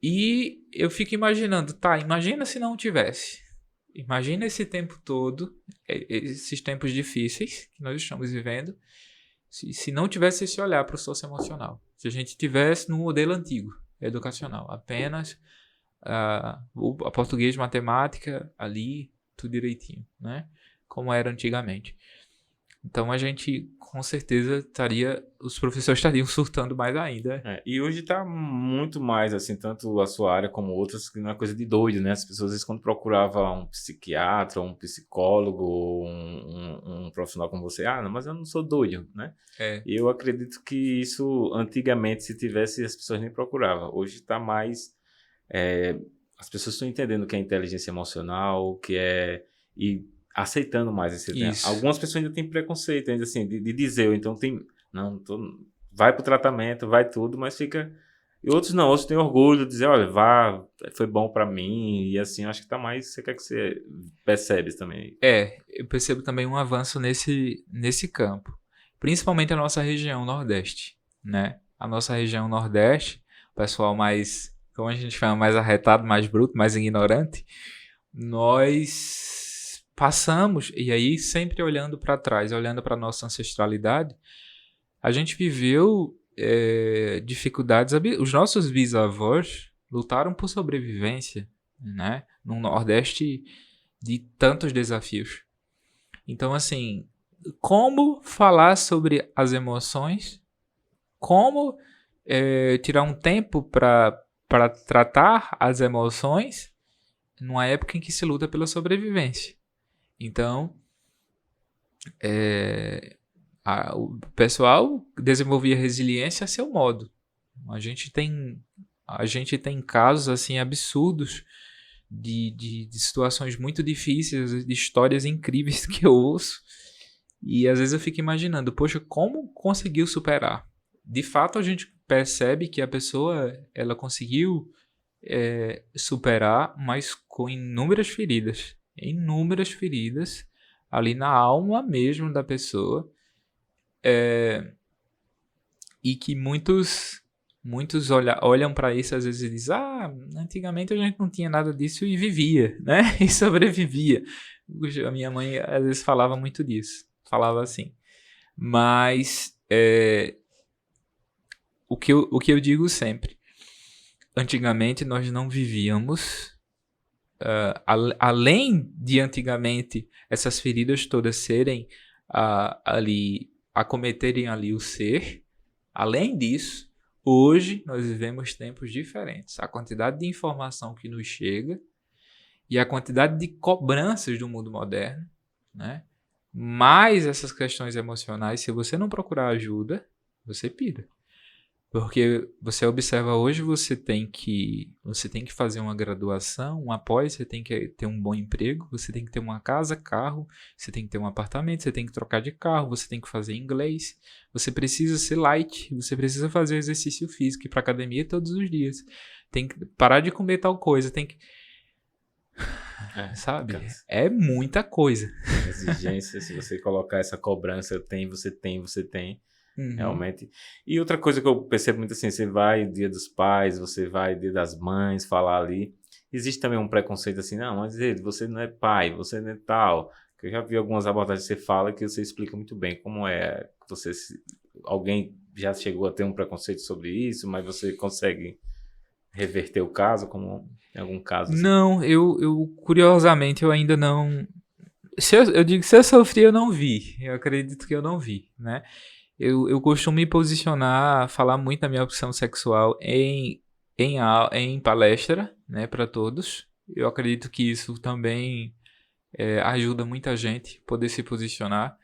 E eu fico imaginando, imagina se não tivesse. Imagina esse tempo todo, esses tempos difíceis que nós estamos vivendo, se não tivesse esse olhar para o socioemocional. Se a gente tivesse no modelo antigo, educacional, apenas a português, matemática, ali, tudo direitinho, né? Como era antigamente. Então a gente, com certeza, os professores estariam surtando mais ainda. E hoje tá muito mais, assim, tanto a sua área como outras, que não é coisa de doido, né? As pessoas, às vezes, quando procuravam um psiquiatra, um psicólogo, um profissional como você, não, mas eu não sou doido, né? E eu acredito que isso, antigamente, se tivesse, as pessoas nem procuravam. Hoje tá mais... as pessoas estão entendendo o que é inteligência emocional, o que é... E aceitando mais esse tema. Algumas pessoas ainda têm preconceito, ainda assim, de dizer, então tem... Não, vai pro tratamento, vai tudo, mas fica... E outros não, outros têm orgulho de dizer, olha, vá, foi bom pra mim, e assim, acho que tá mais... Você quer que você percebe também? Eu percebo também um avanço nesse campo. Principalmente a nossa região Nordeste, né? A nossa região Nordeste, o pessoal mais, como a gente chama, mais arretado, mais bruto, mais ignorante, nós passamos, e aí sempre olhando para trás, olhando para nossa ancestralidade, a gente viveu dificuldades. Os nossos bisavós lutaram por sobrevivência, né? No Nordeste de tantos desafios. Então, assim, como falar sobre as emoções, como tirar um tempo para tratar as emoções numa época em que se luta pela sobrevivência. Então, o pessoal desenvolvia resiliência a seu modo. A gente tem casos assim absurdos de situações muito difíceis, de histórias incríveis que eu ouço. E às vezes eu fico imaginando, poxa, como conseguiu superar? De fato, a gente percebe que a pessoa ela conseguiu superar, mas com inúmeras feridas ali na alma mesmo da pessoa, e que muitos olham para isso às vezes e dizem, antigamente a gente não tinha nada disso e vivia, né? E sobrevivia. A minha mãe às vezes falava muito disso, falava assim. Mas o que eu digo sempre, antigamente nós não vivíamos, além de antigamente essas feridas todas serem ali, acometerem ali o ser, além disso, hoje nós vivemos tempos diferentes. A quantidade de informação que nos chega e a quantidade de cobranças do mundo moderno, né? Mais essas questões emocionais, se você não procurar ajuda, você pira. Porque você observa hoje, você tem que fazer uma graduação, um pós, você tem que ter um bom emprego, você tem que ter uma casa, carro, você tem que ter um apartamento, você tem que trocar de carro, você tem que fazer inglês, você precisa ser light, você precisa fazer exercício físico, ir para academia todos os dias, tem que parar de comer tal coisa, tem que... sabe? É muita coisa. Exigência, se você colocar essa cobrança, você tem. Realmente. E outra coisa que eu percebo muito assim, você vai Dia dos Pais, você vai Dia das Mães, falar ali. Existe também um preconceito assim, não, mas você não é pai, você não é tal. Eu já vi algumas abordagens que você fala que você explica muito bem como é você alguém já chegou a ter um preconceito sobre isso, mas você consegue reverter o caso, como em algum caso assim? Não, eu curiosamente, eu ainda não... eu digo, se eu sofri, eu não vi. Eu acredito que eu não vi, né? Eu costumo me posicionar, falar muito da minha opção sexual em palestra, né, para todos. Eu acredito que isso também ajuda muita gente a poder se posicionar.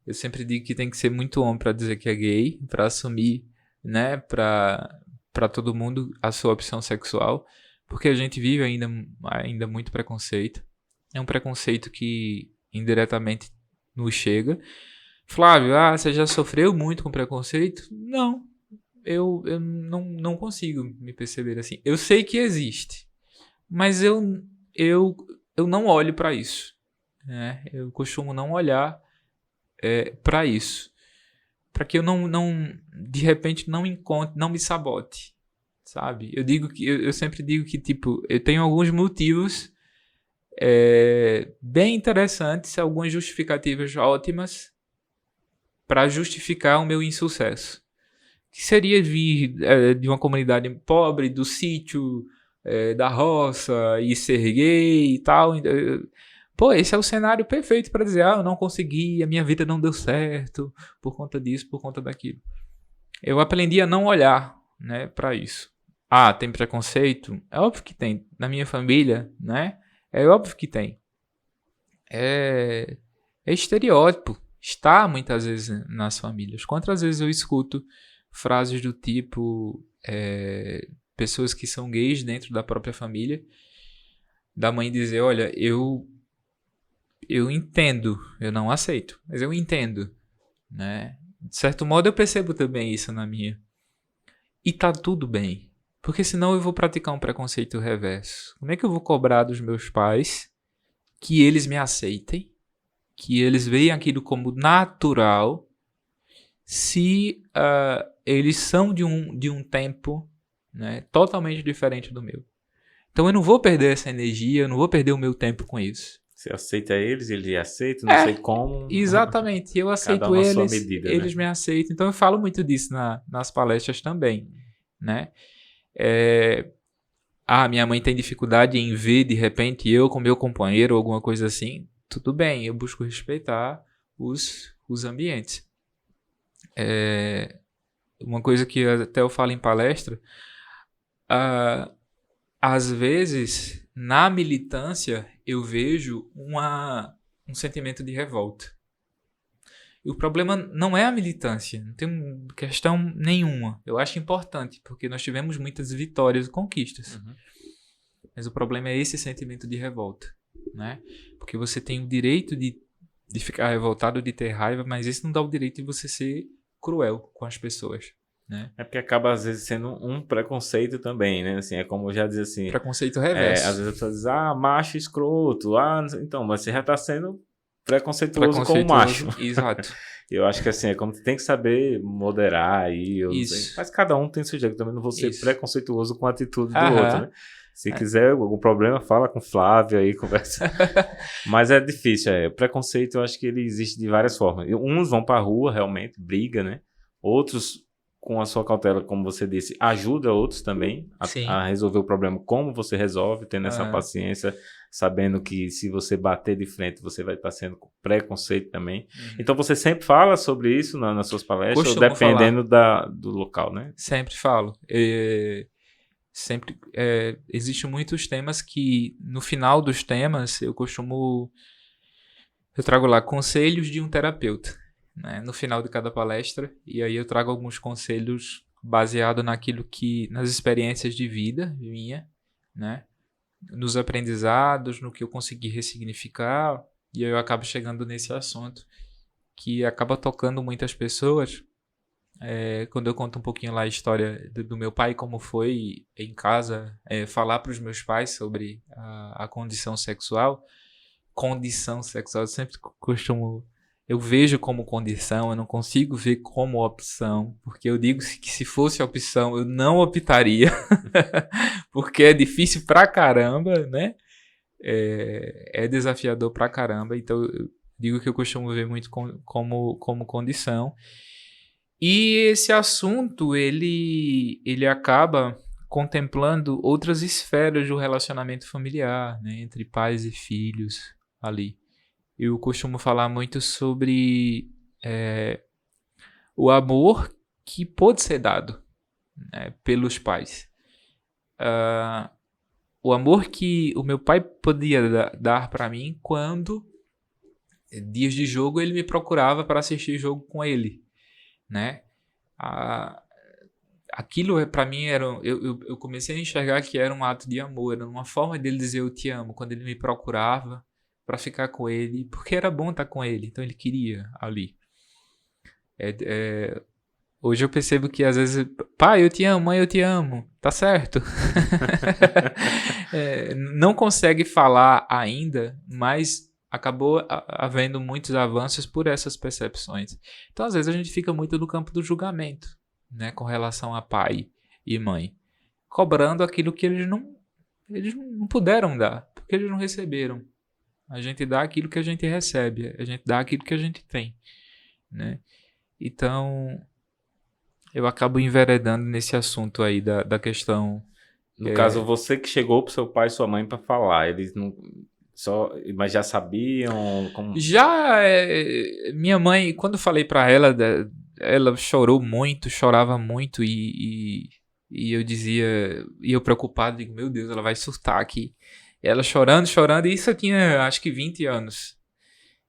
Eu sempre digo que tem que ser muito homem para dizer que é gay, para assumir, né, para todo mundo a sua opção sexual, porque a gente vive ainda muito preconceito. É um preconceito que indiretamente nos chega. Flávio, você já sofreu muito com preconceito? Não, eu não consigo me perceber assim. Eu sei que existe, mas eu, eu não olho para isso, né? Eu costumo não olhar para isso, para que eu de repente não encontre, não me sabote, sabe? Eu sempre digo que tipo, eu tenho alguns motivos bem interessantes, algumas justificativas ótimas para justificar o meu insucesso. Que seria vir de uma comunidade pobre, do sítio, da roça, e ser gay e tal. Pô, esse é o cenário perfeito para dizer, eu não consegui, a minha vida não deu certo, por conta disso, por conta daquilo. Eu aprendi a não olhar, né, para isso. Tem preconceito? É óbvio que tem. Na minha família, né? É óbvio que tem. É estereótipo. Está muitas vezes nas famílias. Quantas vezes eu escuto frases do tipo pessoas que são gays dentro da própria família, da mãe dizer, olha, eu entendo, eu não aceito, mas eu entendo, né? De certo modo eu percebo também isso na minha. E tá tudo bem, porque senão eu vou praticar um preconceito reverso. Como é que eu vou cobrar dos meus pais que eles me aceitem, que eles veem aquilo como natural, se eles são de um tempo, né, totalmente diferente do meu? Então eu não vou perder essa energia, eu não vou perder o meu tempo com isso. Você aceita eles aceitam, não sei como. Exatamente, eu aceito Cada um à eles, sua medida, eles né? me aceitam. Então eu falo muito disso nas palestras também, né? Minha mãe tem dificuldade em ver de repente eu com meu companheiro ou alguma coisa assim. Tudo bem, eu busco respeitar os ambientes. Uma coisa que até eu falo em palestra, às vezes na militância eu vejo um sentimento de revolta. E o problema não é a militância, não tem questão nenhuma. Eu acho importante, porque nós tivemos muitas vitórias e conquistas. Uhum. Mas o problema é esse sentimento de revolta, né? Porque você tem o direito de ficar revoltado, de ter raiva, mas isso não dá o direito de você ser cruel com as pessoas, né? É porque acaba às vezes sendo um preconceito também, né? Assim, é como eu já dizia assim, Preconceito reverso. às vezes a pessoa diz, macho escroto, não sei- então, mas você já tá sendo preconceituoso com o macho. Exato. Eu acho que assim, é como tu tem que saber moderar aí, eu não sei. Isso. Mas cada um tem seu jeito, também não vou ser Isso. preconceituoso com a atitude do Aham. outro, né? Se quiser algum problema, fala com o Flávio aí, conversa. Mas é difícil, preconceito eu acho que ele existe de várias formas. Uns vão pra rua, realmente, briga, né? Outros, com a sua cautela, como você disse, ajuda outros também Sim. a resolver o problema como você resolve, tendo essa Aham. paciência, sabendo que se você bater de frente, você vai estar sendo com preconceito também. Então você sempre fala sobre isso nas suas palestras, ou Costumo dependendo do local, né? Sempre falo. Sempre existem muitos temas que, no final dos temas, eu trago lá conselhos de um terapeuta, né, no final de cada palestra, e aí eu trago alguns conselhos baseado nas experiências de vida minha, né, nos aprendizados, no que eu consegui ressignificar, e aí eu acabo chegando nesse assunto que acaba tocando muitas pessoas. Quando eu conto um pouquinho lá a história do meu pai, como foi em casa, falar para os meus pais sobre a condição sexual, eu sempre eu vejo como condição, eu não consigo ver como opção, porque eu digo que se fosse opção eu não optaria, porque é difícil pra caramba, né? É desafiador pra caramba, então eu digo que eu costumo ver muito como condição. E esse assunto, ele acaba contemplando outras esferas do relacionamento familiar, né, entre pais e filhos ali. Eu costumo falar muito sobre o amor que pode ser dado, né, pelos pais. O amor que o meu pai podia dar para mim quando, dias de jogo, ele me procurava para assistir jogo com ele, né? Aquilo para mim eu comecei a enxergar que era um ato de amor, era uma forma dele dizer eu te amo, quando ele me procurava para ficar com ele, porque era bom estar com ele, então ele queria ali. Hoje eu percebo que às vezes, pai, eu te amo, mãe, eu te amo, tá certo. Não consegue falar ainda, mas acabou havendo muitos avanços por essas percepções. Então, às vezes, a gente fica muito no campo do julgamento, né, com relação a pai e mãe, cobrando aquilo que eles não puderam dar, porque eles não receberam. A gente dá aquilo que a gente recebe, a gente dá aquilo que a gente tem, né? Então, eu acabo enveredando nesse assunto aí da questão. No caso, você que chegou pro seu pai e sua mãe para falar, eles não mas já sabiam como... Já minha mãe, quando eu falei pra ela, ela chorou muito, chorava muito e eu dizia, e eu preocupado, digo, meu Deus, ela vai surtar aqui. Ela chorando, e isso eu tinha acho que 20 anos.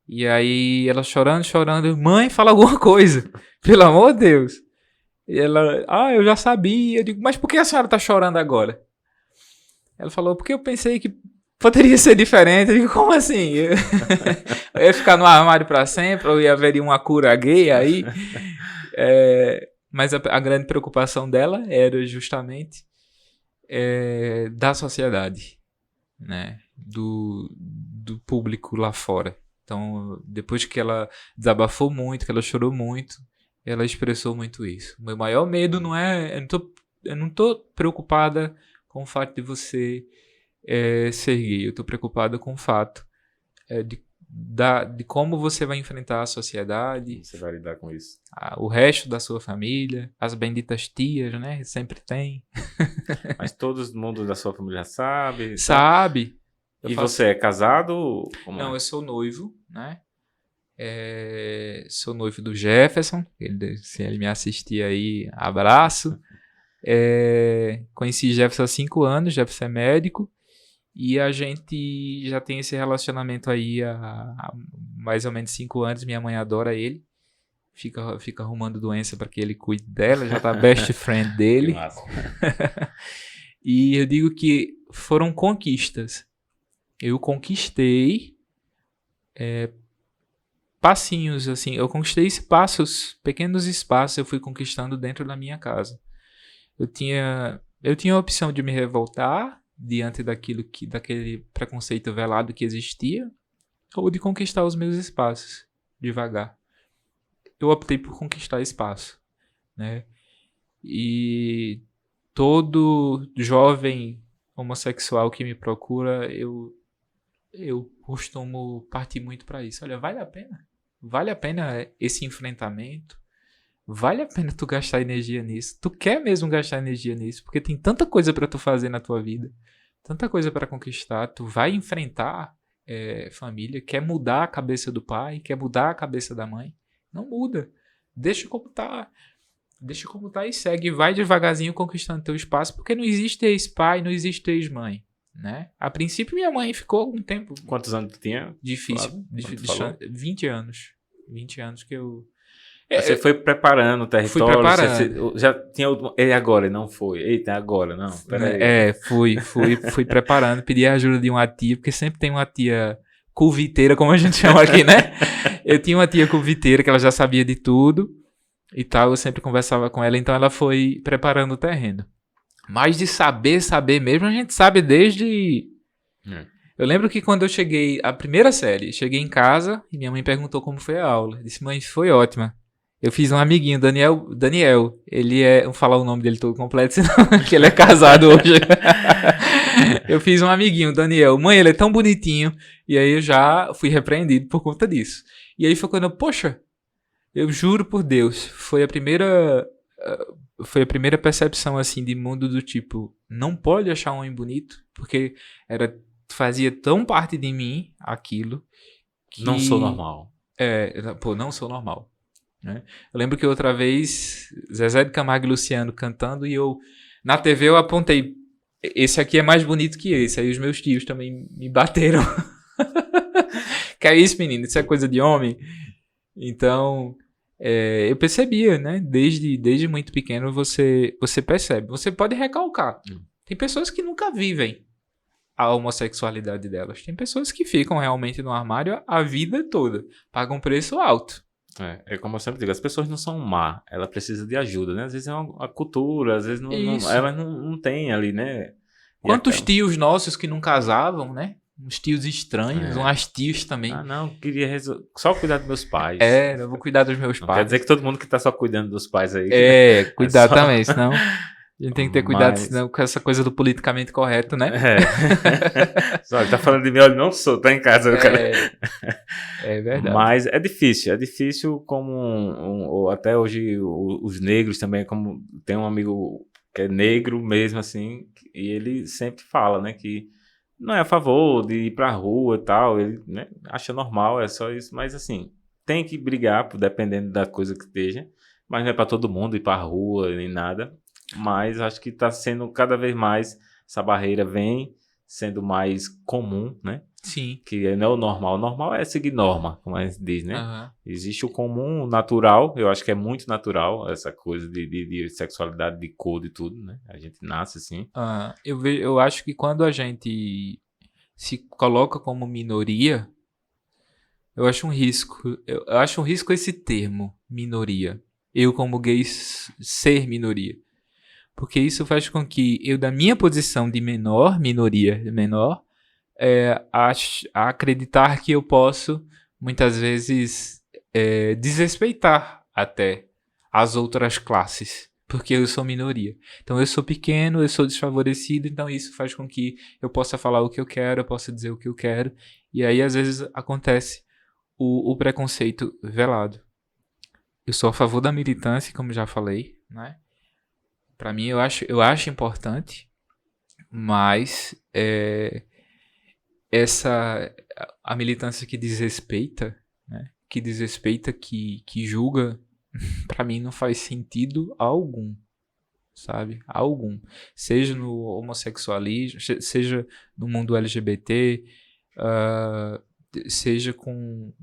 E aí ela chorando, mãe, fala alguma coisa, pelo amor de Deus. E ela, eu já sabia. Eu digo, mas por que a senhora tá chorando agora? Ela falou, porque eu pensei que poderia ser diferente. Eu digo, como assim? Eu ia ficar no armário pra sempre, ou haveria uma cura gay aí? Mas a grande preocupação dela era justamente da sociedade, né? Do público lá fora. Então, depois que ela desabafou muito, que ela chorou muito, ela expressou muito isso. O meu maior medo não é... Eu não tô preocupada com o fato de você ser gay. Eu tô preocupada com o fato de como você vai enfrentar a sociedade. Você vai lidar com isso. O resto da sua família. As benditas tias, né? Sempre tem. Mas todo mundo da sua família sabe? Sabe. Você é casado? Não, eu sou noivo, né? Sou noivo do Jefferson, se ele me assistir aí, abraço. Conheci Jefferson há 5 anos, Jefferson é médico, e a gente já tem esse relacionamento aí há mais ou menos 5 anos. Minha mãe adora ele, fica arrumando doença para que ele cuide dela, já tá best friend dele. Que massa. E eu digo que foram conquistas. Eu conquistei passinhos, assim, eu conquistei espaços, pequenos espaços eu fui conquistando dentro da minha casa. Eu tinha a opção de me revoltar diante daquele preconceito velado que existia, ou de conquistar os meus espaços, devagar. Eu optei por conquistar espaço, né? E todo jovem homossexual que me procura, eu costumo partir muito para isso. Olha, vale a pena? Vale a pena esse enfrentamento? Vale a pena tu gastar energia nisso? Tu quer mesmo gastar energia nisso? Porque tem tanta coisa para tu fazer na tua vida, tanta coisa para conquistar. Tu vai enfrentar família, quer mudar a cabeça do pai, quer mudar a cabeça da mãe. Não muda. Deixa como tá. Deixa como tá e segue. Vai devagarzinho conquistando teu espaço, porque não existe ex-pai, não existe ex-mãe, né? A princípio minha mãe ficou algum tempo. Quantos anos tu tinha? Difícil. Claro. 20 anos. 20 anos que eu... Você foi preparando o território. Fui preparando. Você já tinha... E agora? Não foi. Eita, agora? Não, peraí. Fui preparando. Pedi a ajuda de uma tia, porque sempre tem uma tia cuviteira, como a gente chama aqui, né? Eu tinha uma tia cuviteira que ela já sabia de tudo e tal. Eu sempre conversava com ela, então ela foi preparando o terreno. Mas de saber mesmo, a gente sabe desde... Eu lembro que quando eu cheguei, a primeira série, cheguei em casa e minha mãe perguntou como foi a aula. Eu disse, mãe, foi ótima. Eu fiz um amiguinho, Daniel. Ele vou falar o nome dele todo completo, senão que ele é casado hoje. Eu fiz um amiguinho, Daniel. Mãe, ele é tão bonitinho. E aí eu já fui repreendido por conta disso. E aí foi quando Eu juro por Deus, foi a primeira percepção assim de mundo do tipo, não pode achar um homem bonito, porque fazia tão parte de mim aquilo que Não sou normal. não sou normal, né? Eu lembro que outra vez Zezé de Camargo e Luciano cantando e eu na TV eu apontei, esse aqui é mais bonito que esse. Aí os meus tios também me bateram. Que é isso, menino? Isso é coisa de homem? Então, eu percebia, né? Desde muito pequeno você percebe. Você pode recalcar. Tem pessoas que nunca vivem a homossexualidade delas. Tem pessoas que ficam realmente no armário a vida toda. Pagam um preço alto. É como eu sempre digo, as pessoas não são má, ela precisa de ajuda, né? Às vezes é uma cultura, às vezes elas não têm ali, né? Quantos tios nossos que não casavam, né? Uns tios estranhos, umas tias também. Ah, não, queria só cuidar dos meus pais. Eu vou cuidar dos meus Não pais. quer dizer que todo mundo que tá só cuidando dos pais aí... Cuidar só... também, senão... A gente tem que ter cuidado senão, com essa coisa do politicamente correto, né? Só, ele tá falando de mim, olha, não sou, tá em casa. É verdade. Mas é difícil como até hoje os negros também, como tem um amigo que é negro mesmo, assim, e ele sempre fala, né, que não é a favor de ir pra rua e tal, ele, né, acha normal, é só isso, mas assim, tem que brigar, dependendo da coisa que esteja, mas não é pra todo mundo ir pra rua nem nada. Mas acho que está sendo cada vez mais, essa barreira vem sendo mais comum, né? Sim. Que não é o normal. O normal é seguir norma, como a gente diz, né? Uhum. Existe o comum, o natural. Eu acho que é muito natural essa coisa de sexualidade, de cor, de tudo, né? A gente nasce assim. Eu acho que quando a gente se coloca como minoria, eu acho um risco. Eu acho um risco esse termo, minoria. Eu como gay ser minoria. Porque isso faz com que eu, da minha posição de minoria menor, acreditar que eu posso, muitas vezes, desrespeitar até as outras classes, porque eu sou minoria. Então eu sou pequeno, eu sou desfavorecido, então isso faz com que eu possa falar o que eu quero, eu possa dizer o que eu quero, e aí às vezes acontece o preconceito velado. Eu sou a favor da militância, como já falei, né? Para mim, eu acho importante, mas a militância que desrespeita, né? Que julga, para mim não faz sentido algum, sabe? Algum. Seja no homossexualismo, seja no mundo LGBT, seja com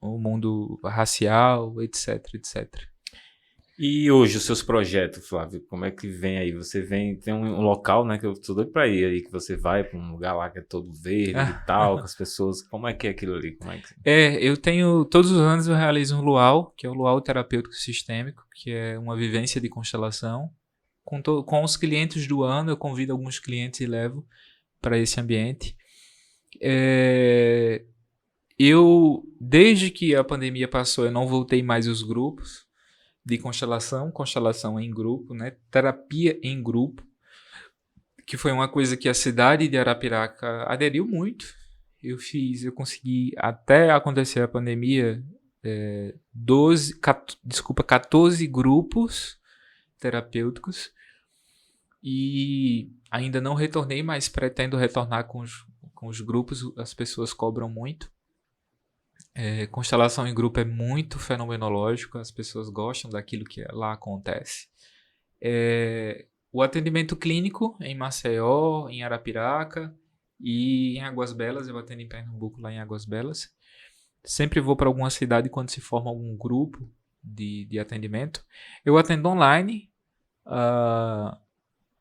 o mundo racial, etc, etc. E hoje os seus projetos, Flávio, como é que vem aí? Você tem um local, né, que eu tô doido pra ir aí, que você vai pra um lugar lá que é todo verde e tal, com as pessoas, como é que é aquilo ali? Como é que... eu tenho, todos os anos eu realizo um luau, que é o luau terapêutico sistêmico, que é uma vivência de constelação. Com os clientes do ano, eu convido alguns clientes e levo para esse ambiente. Desde que a pandemia passou, eu não voltei mais os grupos de constelação em grupo, né? Terapia em grupo, que foi uma coisa que a cidade de Arapiraca aderiu muito. Eu consegui, até acontecer a pandemia, 14 grupos terapêuticos, e ainda não retornei, mas pretendo retornar com os grupos. As pessoas cobram muito. Constelação em grupo é muito fenomenológico, as pessoas gostam daquilo que lá acontece. O atendimento clínico em Maceió, em Arapiraca e em Águas Belas, eu atendo em Pernambuco, lá em Águas Belas. Sempre vou para alguma cidade quando se forma algum grupo de atendimento. Eu atendo online.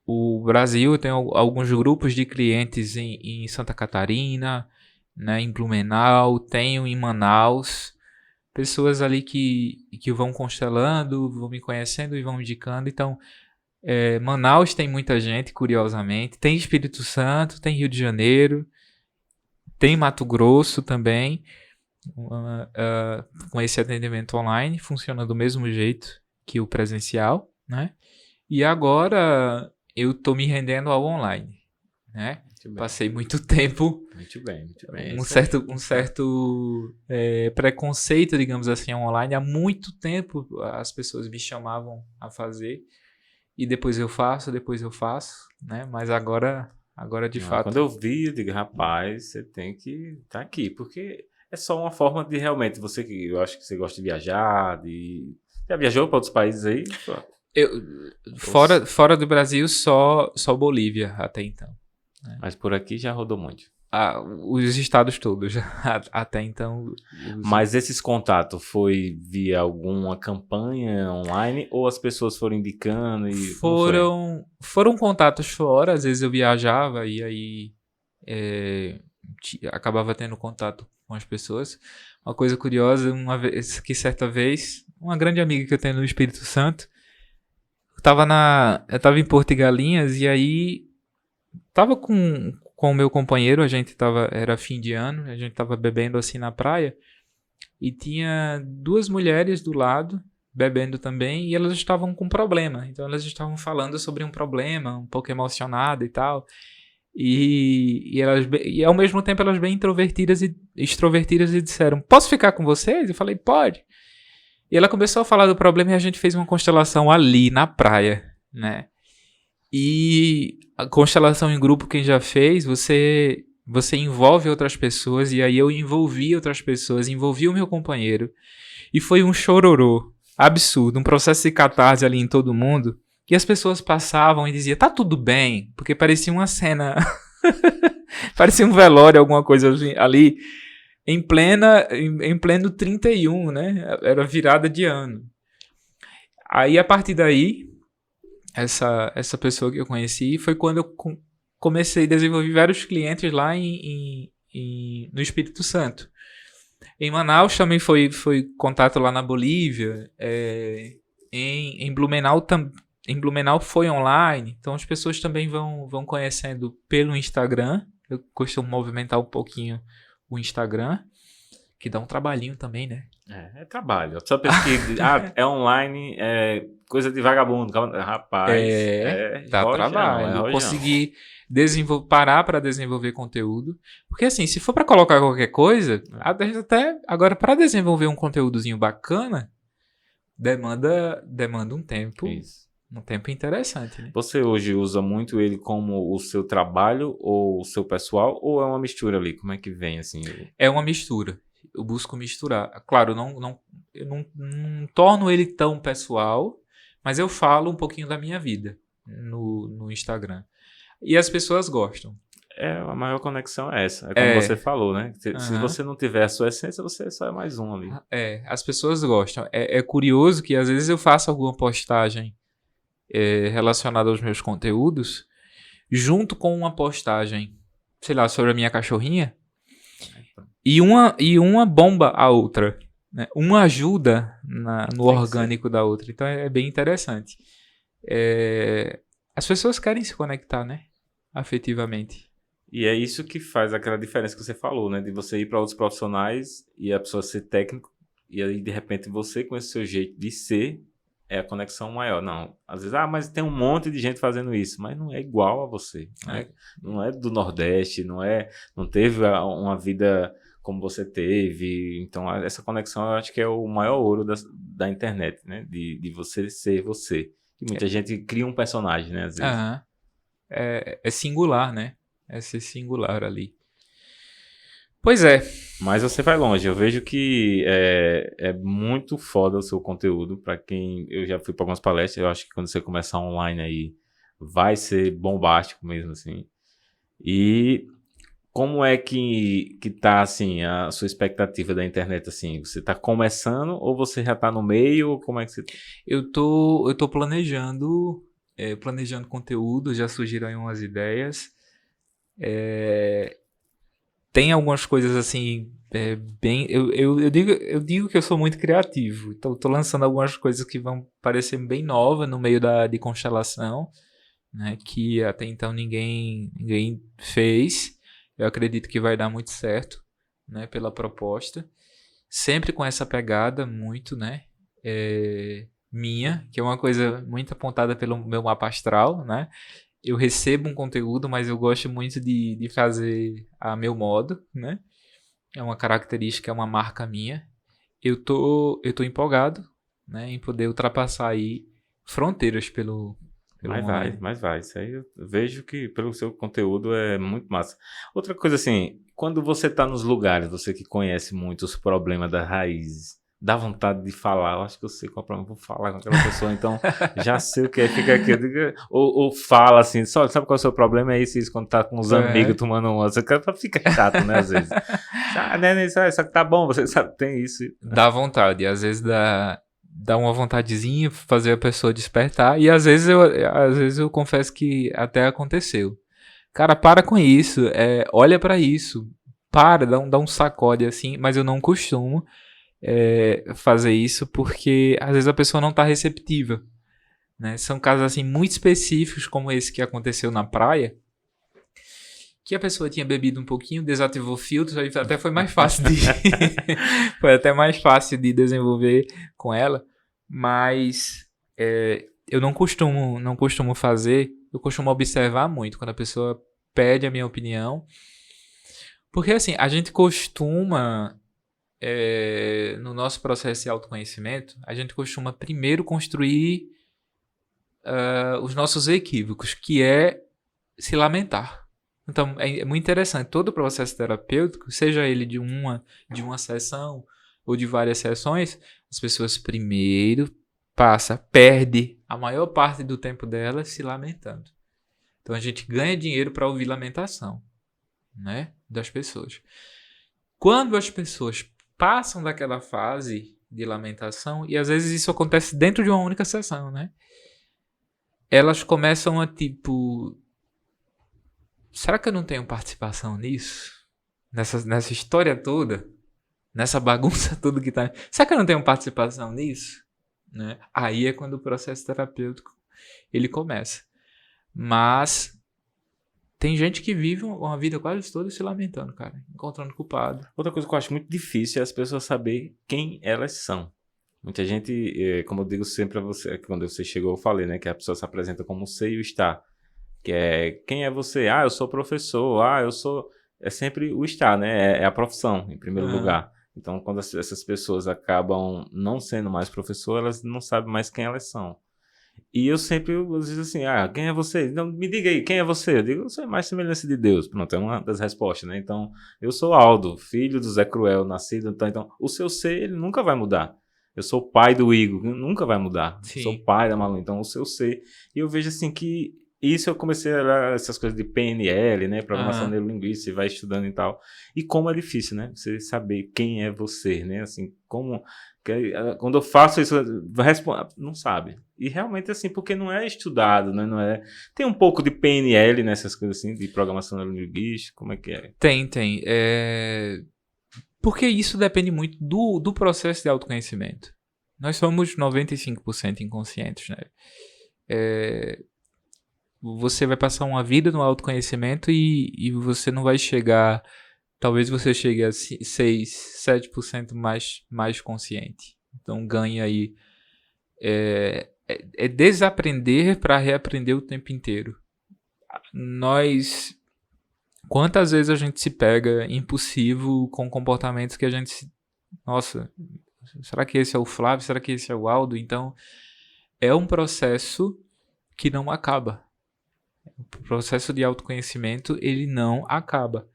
O Brasil tem alguns grupos de clientes em Santa Catarina, né, em Blumenau, tenho em Manaus, pessoas ali que vão constelando, vão me conhecendo e vão me indicando. Então, Manaus tem muita gente, curiosamente, tem Espírito Santo, tem Rio de Janeiro, tem Mato Grosso também, com esse atendimento online, funciona do mesmo jeito que o presencial, né? E agora eu estou me rendendo ao online, né? Muito bem. Passei muito tempo, Muito bem, muito bem. um certo preconceito, digamos assim, online. Há muito tempo as pessoas me chamavam a fazer e depois eu faço, né? Mas agora de Não, fato. quando eu vi, eu digo, rapaz, você tem que estar aqui, porque é só uma forma de realmente, você que eu acho que você gosta de viajar, já viajou para outros países aí? Eu, fora do Brasil, só Bolívia até então. Mas por aqui já rodou muito. Os estados todos, até então. Mas esses contatos foi via alguma campanha online ou as pessoas foram indicando e como foi? Foram contatos fora, às vezes eu viajava e aí acabava tendo contato com as pessoas. Uma coisa curiosa, certa vez, uma grande amiga que eu tenho no Espírito Santo, eu tava em Porto de Galinhas e aí tava com o meu companheiro, era fim de ano, a gente tava bebendo assim na praia e tinha duas mulheres do lado bebendo também e elas estavam com problema. Então elas estavam falando sobre um problema, um pouco emocionada e tal. E ao mesmo tempo elas bem introvertidas e extrovertidas e disseram: "Posso ficar com vocês?" Eu falei: "Pode". E ela começou a falar do problema e a gente fez uma constelação ali na praia, né? E a constelação em grupo, quem já fez, você envolve outras pessoas, e aí eu envolvi outras pessoas, envolvi o meu companheiro, e foi um chororô absurdo, um processo de catarse ali em todo mundo, e as pessoas passavam e diziam: "Tá tudo bem", porque parecia uma cena, parecia um velório, alguma coisa ali, em pleno 31, né? Era virada de ano. Aí, a partir daí, essa pessoa que eu conheci foi quando eu comecei a desenvolver vários clientes lá no Espírito Santo. Em Manaus também foi contato lá na Bolívia. Em Blumenau foi online. Então as pessoas também vão conhecendo pelo Instagram. Eu costumo movimentar um pouquinho o Instagram, que dá um trabalhinho também, né? É trabalho. Só pesquisa, é online, é coisa de vagabundo. Rapaz, Dá rojão, trabalho. rojão. Conseguir parar para desenvolver conteúdo. Porque assim, se for para colocar qualquer coisa, até agora para desenvolver um conteúdozinho bacana, demanda um tempo. Isso. Um tempo interessante, né? Você hoje usa muito ele como o seu trabalho ou o seu pessoal, ou é uma mistura ali? Como é que vem, assim? É uma mistura. Eu busco misturar. Claro, eu não torno ele tão pessoal, mas eu falo um pouquinho da minha vida no Instagram. E as pessoas gostam. A maior conexão é essa. É como você falou, né? Se Uhum. você não tiver a sua essência, você só é mais um ali. As pessoas gostam. É curioso que às vezes eu faço alguma postagem relacionada aos meus conteúdos, junto com uma postagem, sei lá, sobre a minha cachorrinha, e uma bomba a outra. Né? Uma ajuda no orgânico da outra. Então é bem interessante. As pessoas querem se conectar, né? Afetivamente. E é isso que faz aquela diferença que você falou, né? De você ir para outros profissionais e a pessoa ser técnico, e aí de repente você, com esse seu jeito de ser, é a conexão maior. Não, às vezes, mas tem um monte de gente fazendo isso, mas não é igual a você. Não é do Nordeste, não teve uma vida como você teve. Então, essa conexão eu acho que é o maior ouro da internet, né? De você ser você. E muita gente cria um personagem, né? Às vezes. É singular, né? É ser singular ali. Pois é. Mas você vai longe. Eu vejo que é muito foda o seu conteúdo. Pra quem... Eu já fui para algumas palestras. Eu acho que quando você começar online aí, vai ser bombástico mesmo, assim. E como é que tá, assim, a sua expectativa da internet, assim? Você tá começando ou você já tá no meio? Ou como é que você... Eu tô planejando conteúdo. Já surgiram aí umas ideias. Tem algumas coisas assim, bem... Eu digo que eu sou muito criativo. Então eu tô lançando algumas coisas que vão parecer bem novas no meio de constelação, né, que até então ninguém fez. Eu acredito que vai dar muito certo, né, pela proposta. Sempre com essa pegada muito, né, minha, que é uma coisa muito apontada pelo meu mapa astral, né? eu recebo um conteúdo, mas eu gosto muito de fazer a meu modo, né? É uma característica, é uma marca minha. Eu tô empolgado, né, em poder ultrapassar aí fronteiras pelo online. Mas vai. Isso aí eu vejo que pelo seu conteúdo é muito massa. Outra coisa assim, quando você tá nos lugares, você que conhece muito os problemas das raízes, dá vontade de falar. Eu acho que eu sei qual é o problema, vou falar com aquela pessoa, então já sei o que é, fica aqui. Eu digo, ou fala assim, só, sabe qual é o seu problema? É isso, quando tá com os amigos tomando uma. Você fica chato, né, às vezes. Ah, né, só que tá bom, você sabe, tem isso. Dá vontade, às vezes dá uma vontadezinha fazer a pessoa despertar, e às vezes eu confesso que até aconteceu. Cara, para com isso, olha pra isso, dá um sacode assim, mas eu não costumo fazer isso porque às vezes a pessoa não tá receptiva, né? São casos assim muito específicos, como esse que aconteceu na praia, que a pessoa tinha bebido um pouquinho, desativou o filtro, aí até foi mais fácil foi até mais fácil de desenvolver com ela, mas eu não costumo fazer, eu costumo observar muito quando a pessoa pede a minha opinião, porque assim, a gente costuma, no nosso processo de autoconhecimento, a gente costuma primeiro construir os nossos equívocos, que é se lamentar. Então, é muito interessante. Todo o processo terapêutico, seja ele de uma sessão ou de várias sessões, as pessoas primeiro perde a maior parte do tempo delas se lamentando. Então, a gente ganha dinheiro para ouvir lamentação, né, das pessoas. Quando as pessoas passam daquela fase de lamentação, e às vezes isso acontece dentro de uma única sessão, né, elas começam a tipo... Será que eu não tenho participação nisso? Nessa história toda? Nessa bagunça toda que tá... Será que eu não tenho participação nisso? Né? Aí é quando o processo terapêutico ele começa. Mas tem gente que vive uma vida quase toda se lamentando, cara. Encontrando culpado. Outra coisa que eu acho muito difícil é as pessoas saberem quem elas são. Muita gente, como eu digo sempre a você, quando você chegou eu falei, né, que a pessoa se apresenta como ser e o estar. Que é, quem é você? Ah, eu sou professor. Ah, eu sou... É sempre o estar, né? É a profissão, em primeiro lugar. Então, quando essas pessoas acabam não sendo mais professor, elas não sabem mais quem elas são. E eu sempre digo assim, quem é você? Não, me diga aí, quem é você? Eu digo, eu sou a mais semelhança de Deus. Pronto, é uma das respostas, né? Então, eu sou Aldo, filho do Zé Cruel, nascido... Então, o seu ser, ele nunca vai mudar. Eu sou o pai do Igor, nunca vai mudar. Sim. Sou o pai da Malu, então o seu ser. E eu vejo assim que isso eu comecei a olhar essas coisas de PNL, né? Programação neurolinguística, vai estudando e tal. E como é difícil, né? Você saber quem é você, né? Assim, como... Quando eu faço isso, não sabe. E realmente assim, porque não é estudado, né? Não é... Tem um pouco de PNL nessas coisas assim, de programação neurolinguística, como é que é? Tem. Porque isso depende muito do processo de autoconhecimento. Nós somos 95% inconscientes, né? Você vai passar uma vida no autoconhecimento e você não vai chegar... Talvez você chegue a 6, 7% mais consciente. Então ganha aí... É desaprender para reaprender o tempo inteiro. Quantas vezes a gente se pega impulsivo com comportamentos que a gente... Nossa, será que esse é o Flávio? Será que esse é o Aldo? Então, é um processo que não acaba. O processo de autoconhecimento, ele não acaba.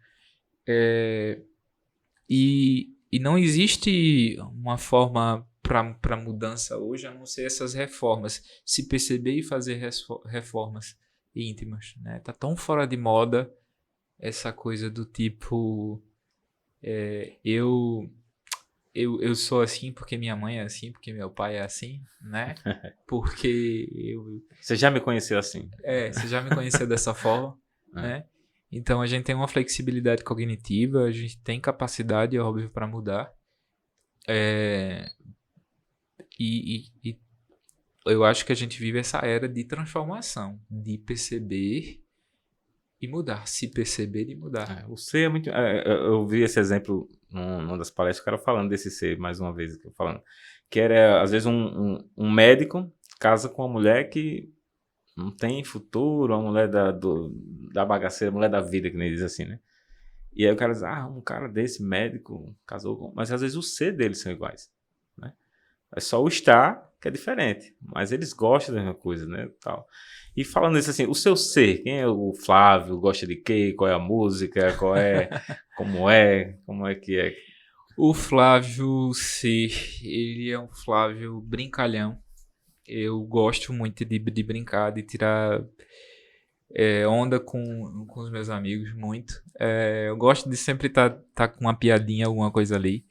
E não existe uma forma para mudança hoje, a não ser essas reformas. Se perceber e fazer reformas íntimas, né? Tá tão fora de moda essa coisa do tipo... Eu sou assim porque minha mãe é assim, porque meu pai é assim, né? Porque Você já me conheceu assim. você já me conheceu dessa forma, né? Então a gente tem uma flexibilidade cognitiva, a gente tem capacidade, óbvio, para mudar. E eu acho que a gente vive essa era de transformação, de perceber e mudar, se perceber e mudar. O ser é muito... eu vi esse exemplo numa das palestras, o cara falando desse ser, mais uma vez, falando, que era, às vezes, um médico casa com uma mulher que não tem futuro, a mulher da bagaceira, a mulher da vida, que nem diz assim, né? E aí o cara diz, um cara desse, médico, casou com... Mas às vezes o ser deles são iguais, né? É só o estar que é diferente, mas eles gostam da mesma coisa, né? Tal. E falando isso assim, o seu ser, quem é o Flávio? Gosta de quê? Qual é a música? Como é que é? O Flávio C, ele é um Flávio brincalhão. Eu gosto muito de brincar, de tirar onda com os meus amigos, muito. Eu gosto de sempre tá com uma piadinha, alguma coisa ali.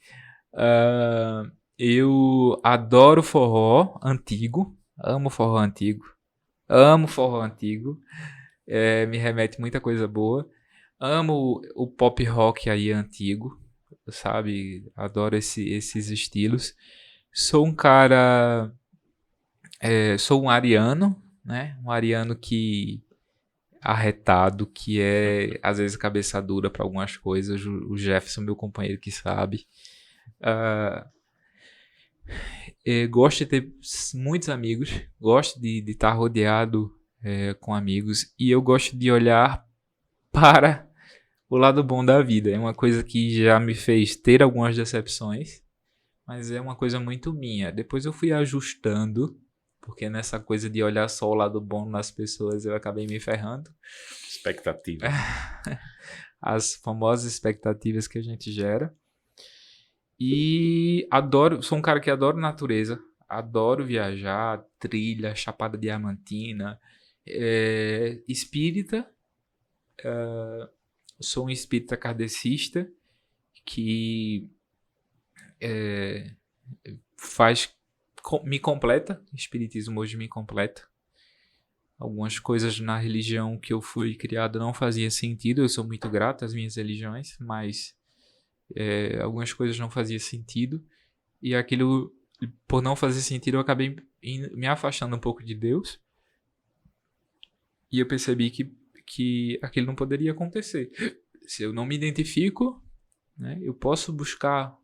Eu adoro forró antigo, amo forró antigo, amo forró antigo, me remete muita coisa boa. Amo o pop rock aí antigo, sabe? Adoro esses estilos. Sou um cara, sou um ariano, né? Um ariano que arretado, que é às vezes cabeça dura para algumas coisas. O Jefferson, meu companheiro, que sabe. Gosto de ter muitos amigos, gosto de estar rodeado com amigos e eu gosto de olhar para o lado bom da vida. É uma coisa que já me fez ter algumas decepções, mas é uma coisa muito minha. Depois eu fui ajustando, porque nessa coisa de olhar só o lado bom nas pessoas eu acabei me ferrando. Expectativa. As famosas expectativas que a gente gera. E sou um cara que adoro natureza, adoro viajar, trilha, Chapada Diamantina, espírita, sou um espírita kardecista que me completa, o espiritismo hoje me completa. Algumas coisas na religião que eu fui criado não fazia sentido, eu sou muito grato às minhas religiões, mas algumas coisas não faziam sentido, e aquilo, por não fazer sentido, eu acabei me afastando um pouco de Deus, e eu percebi que aquilo não poderia acontecer. Se eu não me identifico, né, eu posso buscar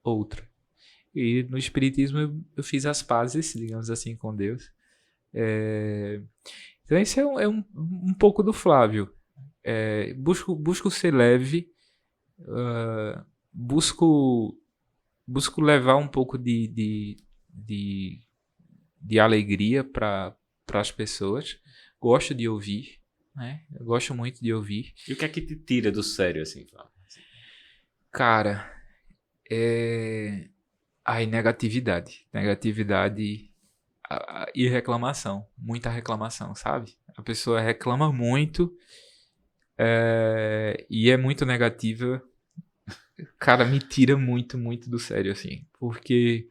outra. E no Espiritismo eu fiz as pazes, digamos assim, com Deus. Então esse é um pouco do Flávio. Busco ser leve, busco levar um pouco de alegria para as pessoas. Gosto de ouvir, né? Eu gosto muito de ouvir. E o que é que te tira do sério, assim, Flávio? Cara, negatividade. Negatividade e reclamação. Muita reclamação, sabe? A pessoa reclama muito e é muito negativa. Cara, me tira muito, muito do sério, assim. Porque...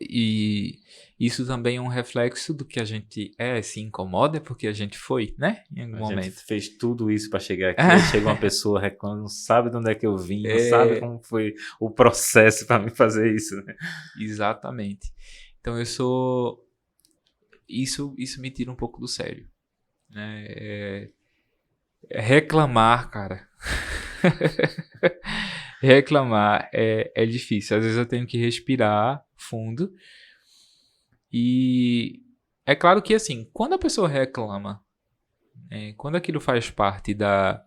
E isso também é um reflexo do que a gente se incomoda porque a gente foi, né? Em algum momento. Gente fez tudo isso para chegar aqui, aí chega uma pessoa reclamando, não sabe de onde é que eu vim, não sabe como foi o processo para me fazer isso, né? Exatamente. Então isso me tira um pouco do sério, né? Reclamar, cara. Reclamar é difícil. Às vezes eu tenho que respirar fundo. E é claro que, assim, quando a pessoa reclama, quando aquilo faz parte da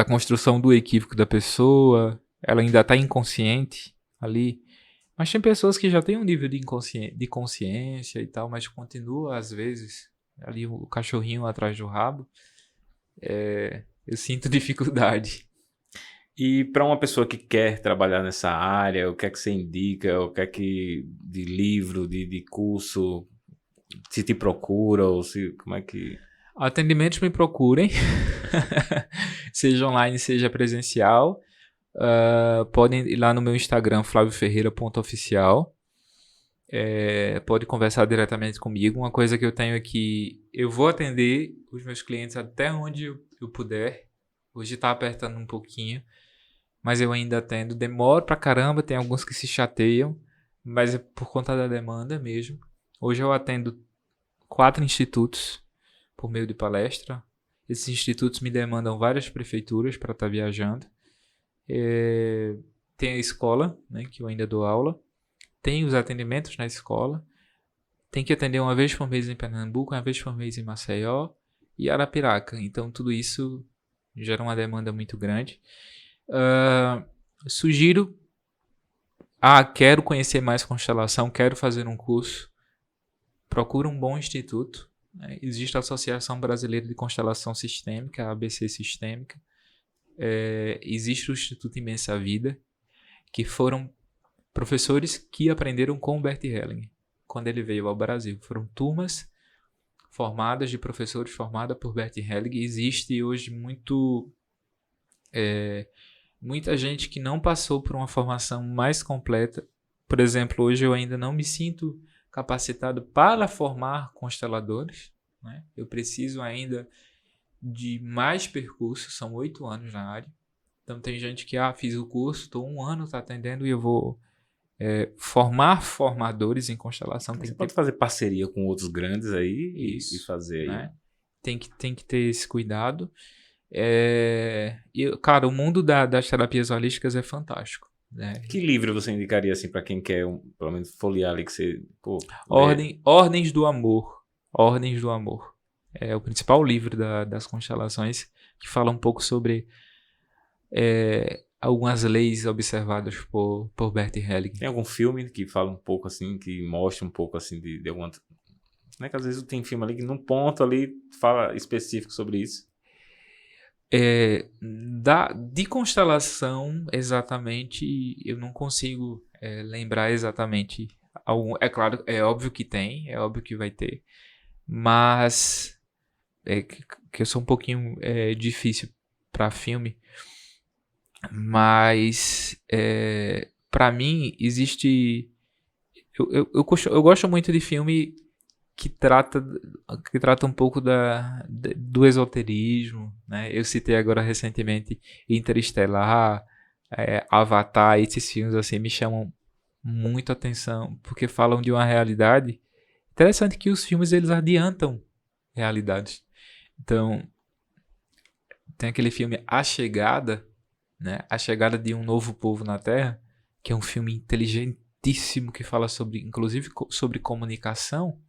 construção do equívoco da pessoa, ela ainda está inconsciente ali. Mas tem pessoas que já têm um nível de consciência e tal, mas continua, às vezes, ali o cachorrinho atrás do rabo. Eu sinto dificuldade. E para uma pessoa que quer trabalhar nessa área, o que é que você indica? O que é que de livro, de curso, se te procura ou se como é que... Atendimentos me procurem, seja online, seja presencial. Podem ir lá no meu Instagram, flavioferreira.oficial. Pode conversar diretamente comigo. Uma coisa que eu tenho é que eu vou atender os meus clientes até onde eu puder. Hoje está apertando um pouquinho, mas eu ainda atendo. Demoro pra caramba, tem alguns que se chateiam, mas é por conta da demanda mesmo. Hoje eu atendo 4 institutos por meio de palestra. Esses institutos me demandam várias prefeituras para estar viajando. Tem a escola, né, que eu ainda dou aula. Tem os atendimentos na escola. tem que atender uma vez por mês em Pernambuco, uma vez por mês em Maceió e Arapiraca. Então, tudo isso gera uma demanda muito grande. Sugiro, quero conhecer mais constelação, quero fazer um curso. Procura um bom instituto. Né? Existe a Associação Brasileira de Constelação Sistêmica, a ABC Sistêmica. Existe o Instituto Imensa Vida, que foram professores que aprenderam com o Bert Hellinger quando ele veio ao Brasil. Foram turmas formadas de professores formadas por Bert Hellinger. Existe hoje muita gente que não passou por uma formação mais completa. Por exemplo, hoje eu ainda não me sinto capacitado para formar consteladores. Né? Eu preciso ainda de mais percursos, são 8 anos na área. Então tem gente que, fiz o curso, estou 1 ano atendendo e eu vou formar formadores em constelação. Você pode fazer parceria com outros grandes aí e fazer aí. Né? Tem que ter esse cuidado. Cara, o mundo das terapias holísticas é fantástico. Né? Que livro você indicaria assim para quem quer, pelo menos, folhear ali que você... Ordens do Amor. Ordens do Amor. É o principal livro das constelações, que fala um pouco sobre algumas leis observadas por Bert Hellinger. Tem algum filme que fala um pouco assim, que mostra um pouco assim de alguma... Né, que às vezes tem filme ali que num ponto ali fala específico sobre isso. De constelação, exatamente, eu não consigo lembrar exatamente algum. É claro, é óbvio que tem, é óbvio que vai ter, mas que eu sou um pouquinho difícil para filme, mas para mim existe. Eu gosto muito de filme que trata um pouco do esoterismo, né? Eu citei agora recentemente Interestelar, Avatar, esses filmes assim me chamam muito a atenção, porque falam de uma realidade interessante, que os filmes eles adiantam realidades. Então, tem aquele filme A Chegada, né? A Chegada de um Novo Povo na Terra, que é um filme inteligentíssimo que fala inclusive sobre comunicação,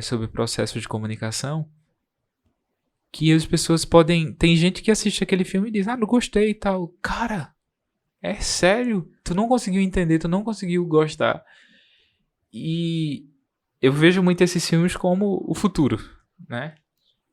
sobre processos de comunicação, que as pessoas podem... Tem gente que assiste aquele filme e diz, não gostei e tal. Cara, é sério? Tu não conseguiu entender, tu não conseguiu gostar. E eu vejo muito esses filmes como o futuro, né?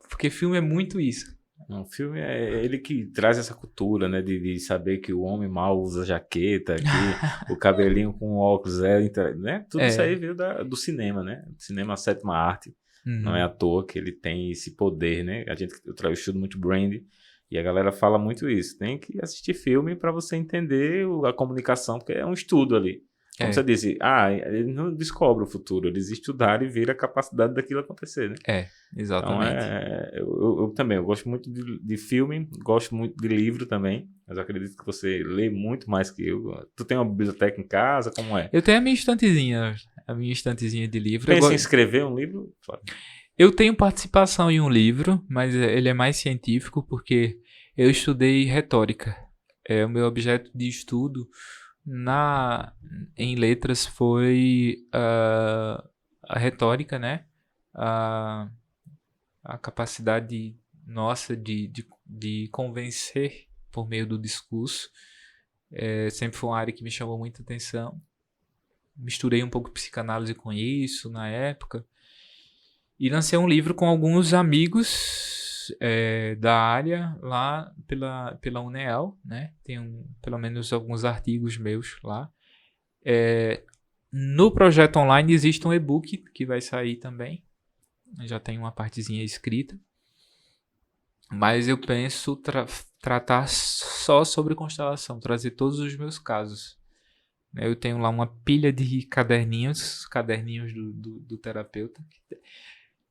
Porque filme é muito isso. O filme é ele que traz essa cultura, né? De saber que o homem mal usa jaqueta, que o cabelinho com óculos né? Tudo isso aí veio do cinema, né? O cinema é a sétima arte. Não é à toa que ele tem esse poder, né? Eu estudo muito brand e a galera fala muito isso. Tem que assistir filme para você entender a comunicação, porque é um estudo ali. Como você disse, ele não descobre o futuro, eles estudaram e viram a capacidade daquilo acontecer, né? Exatamente. Então, eu também, eu gosto muito de filme, gosto muito de livro também, mas eu acredito que você lê muito mais que eu. Tu tem uma biblioteca em casa, como é? Eu tenho a minha estantezinha de livro. Pensa em escrever um livro? Eu tenho participação em um livro, mas ele é mais científico, porque eu estudei retórica. O meu objeto de estudo em letras foi a retórica, né? A capacidade nossa de convencer por meio do discurso. Sempre foi uma área que me chamou muita atenção. Misturei um pouco de psicanálise com isso na época. E lancei um livro com alguns amigos da área lá pela UNEAL, né? Tem pelo menos alguns artigos meus lá. No projeto online existe um e-book que vai sair também. Já tem uma partezinha escrita. Mas eu penso tratar só sobre constelação, trazer todos os meus casos. Eu tenho lá uma pilha de caderninhos do terapeuta,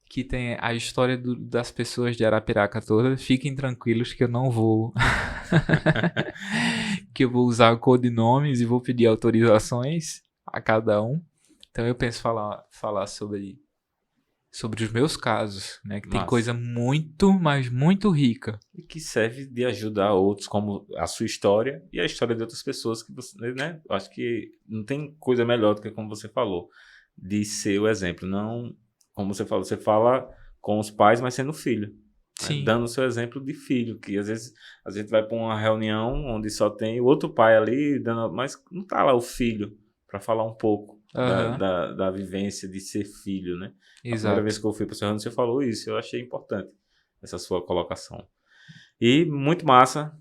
que tem a história das pessoas de Arapiraca toda. Fiquem tranquilos que eu não vou... que eu vou usar codinomes e vou pedir autorizações a cada um. Então eu penso falar sobre os meus casos, né? Que tem coisa muito, mas muito rica. E que serve de ajudar a outros, como a sua história e a história de outras pessoas que você, né? Eu acho que não tem coisa melhor do que como você falou. de ser o exemplo. Não, como você fala com os pais, mas sendo filho. Né? Sim. Dando o seu exemplo de filho, que às vezes a gente vai para uma reunião onde só tem o outro pai ali, mas não tá lá o filho para falar um pouco da vivência de ser filho, né? A primeira vez que eu fui para o seu reunião, você falou isso, eu achei importante essa sua colocação. E muito massa,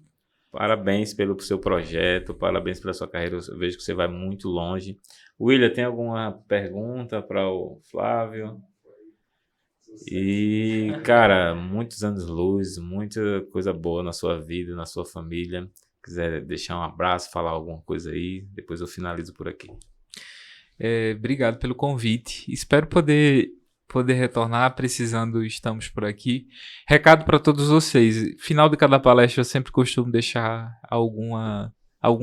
parabéns pelo seu projeto, parabéns pela sua carreira, eu vejo que você vai muito longe. William, tem alguma pergunta para o Flávio? E, cara, muitos anos-luz, muita coisa boa na sua vida, na sua família. Quiser deixar um abraço, falar alguma coisa aí, depois eu finalizo por aqui. Obrigado pelo convite. Espero poder retornar, precisando, estamos por aqui. Recado para todos vocês. Final de cada palestra eu sempre costumo deixar alguma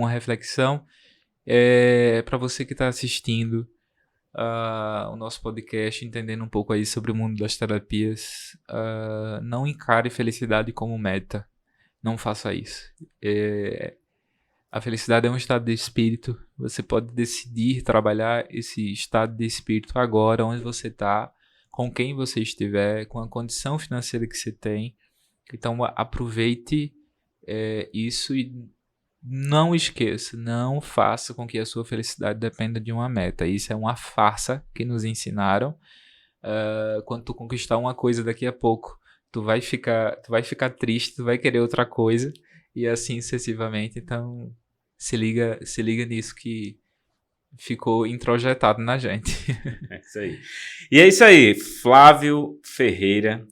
reflexão. Para você que está assistindo o nosso podcast, entendendo um pouco aí sobre o mundo das terapias, não encare felicidade como meta. Não faça isso. A felicidade é um estado de espírito. Você pode decidir trabalhar esse estado de espírito agora, onde você está, com quem você estiver, com a condição financeira que você tem. Então aproveite isso e não esqueça, não faça com que a sua felicidade dependa de uma meta. Isso é uma farsa que nos ensinaram. Quando tu conquistar uma coisa daqui a pouco, tu vai ficar triste, tu vai querer outra coisa e assim sucessivamente. Então se liga nisso que ficou introjetado na gente. É isso aí. E é isso aí, Flávio Ferreira.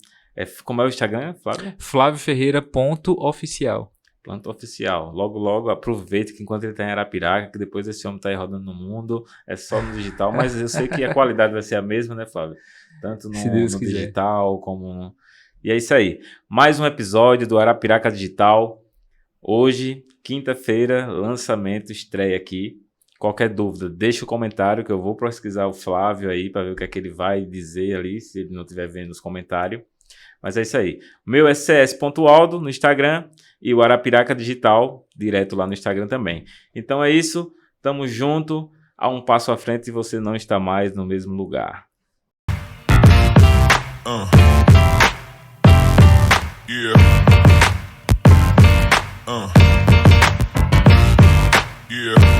Como é o Instagram, Flávio? FlávioFerreira.oficial. Planta Oficial. Logo, aproveite que enquanto ele está em Arapiraca, que depois esse homem está aí rodando no mundo, é só no digital, mas eu sei que a qualidade vai ser a mesma, né, Flávio? Tanto no digital como no... E é isso aí. Mais um episódio do Arapiraca Digital. Hoje, quinta-feira, lançamento, estreia aqui. Qualquer dúvida, deixa o comentário que eu vou pesquisar o Flávio aí para ver o que é que ele vai dizer ali, se ele não estiver vendo os comentários. Mas é isso aí. O meu é cs.aldo no Instagram e o Arapiraca Digital, direto lá no Instagram também. Então é isso, tamo junto, a um passo à frente e você não está mais no mesmo lugar. Yeah. Yeah.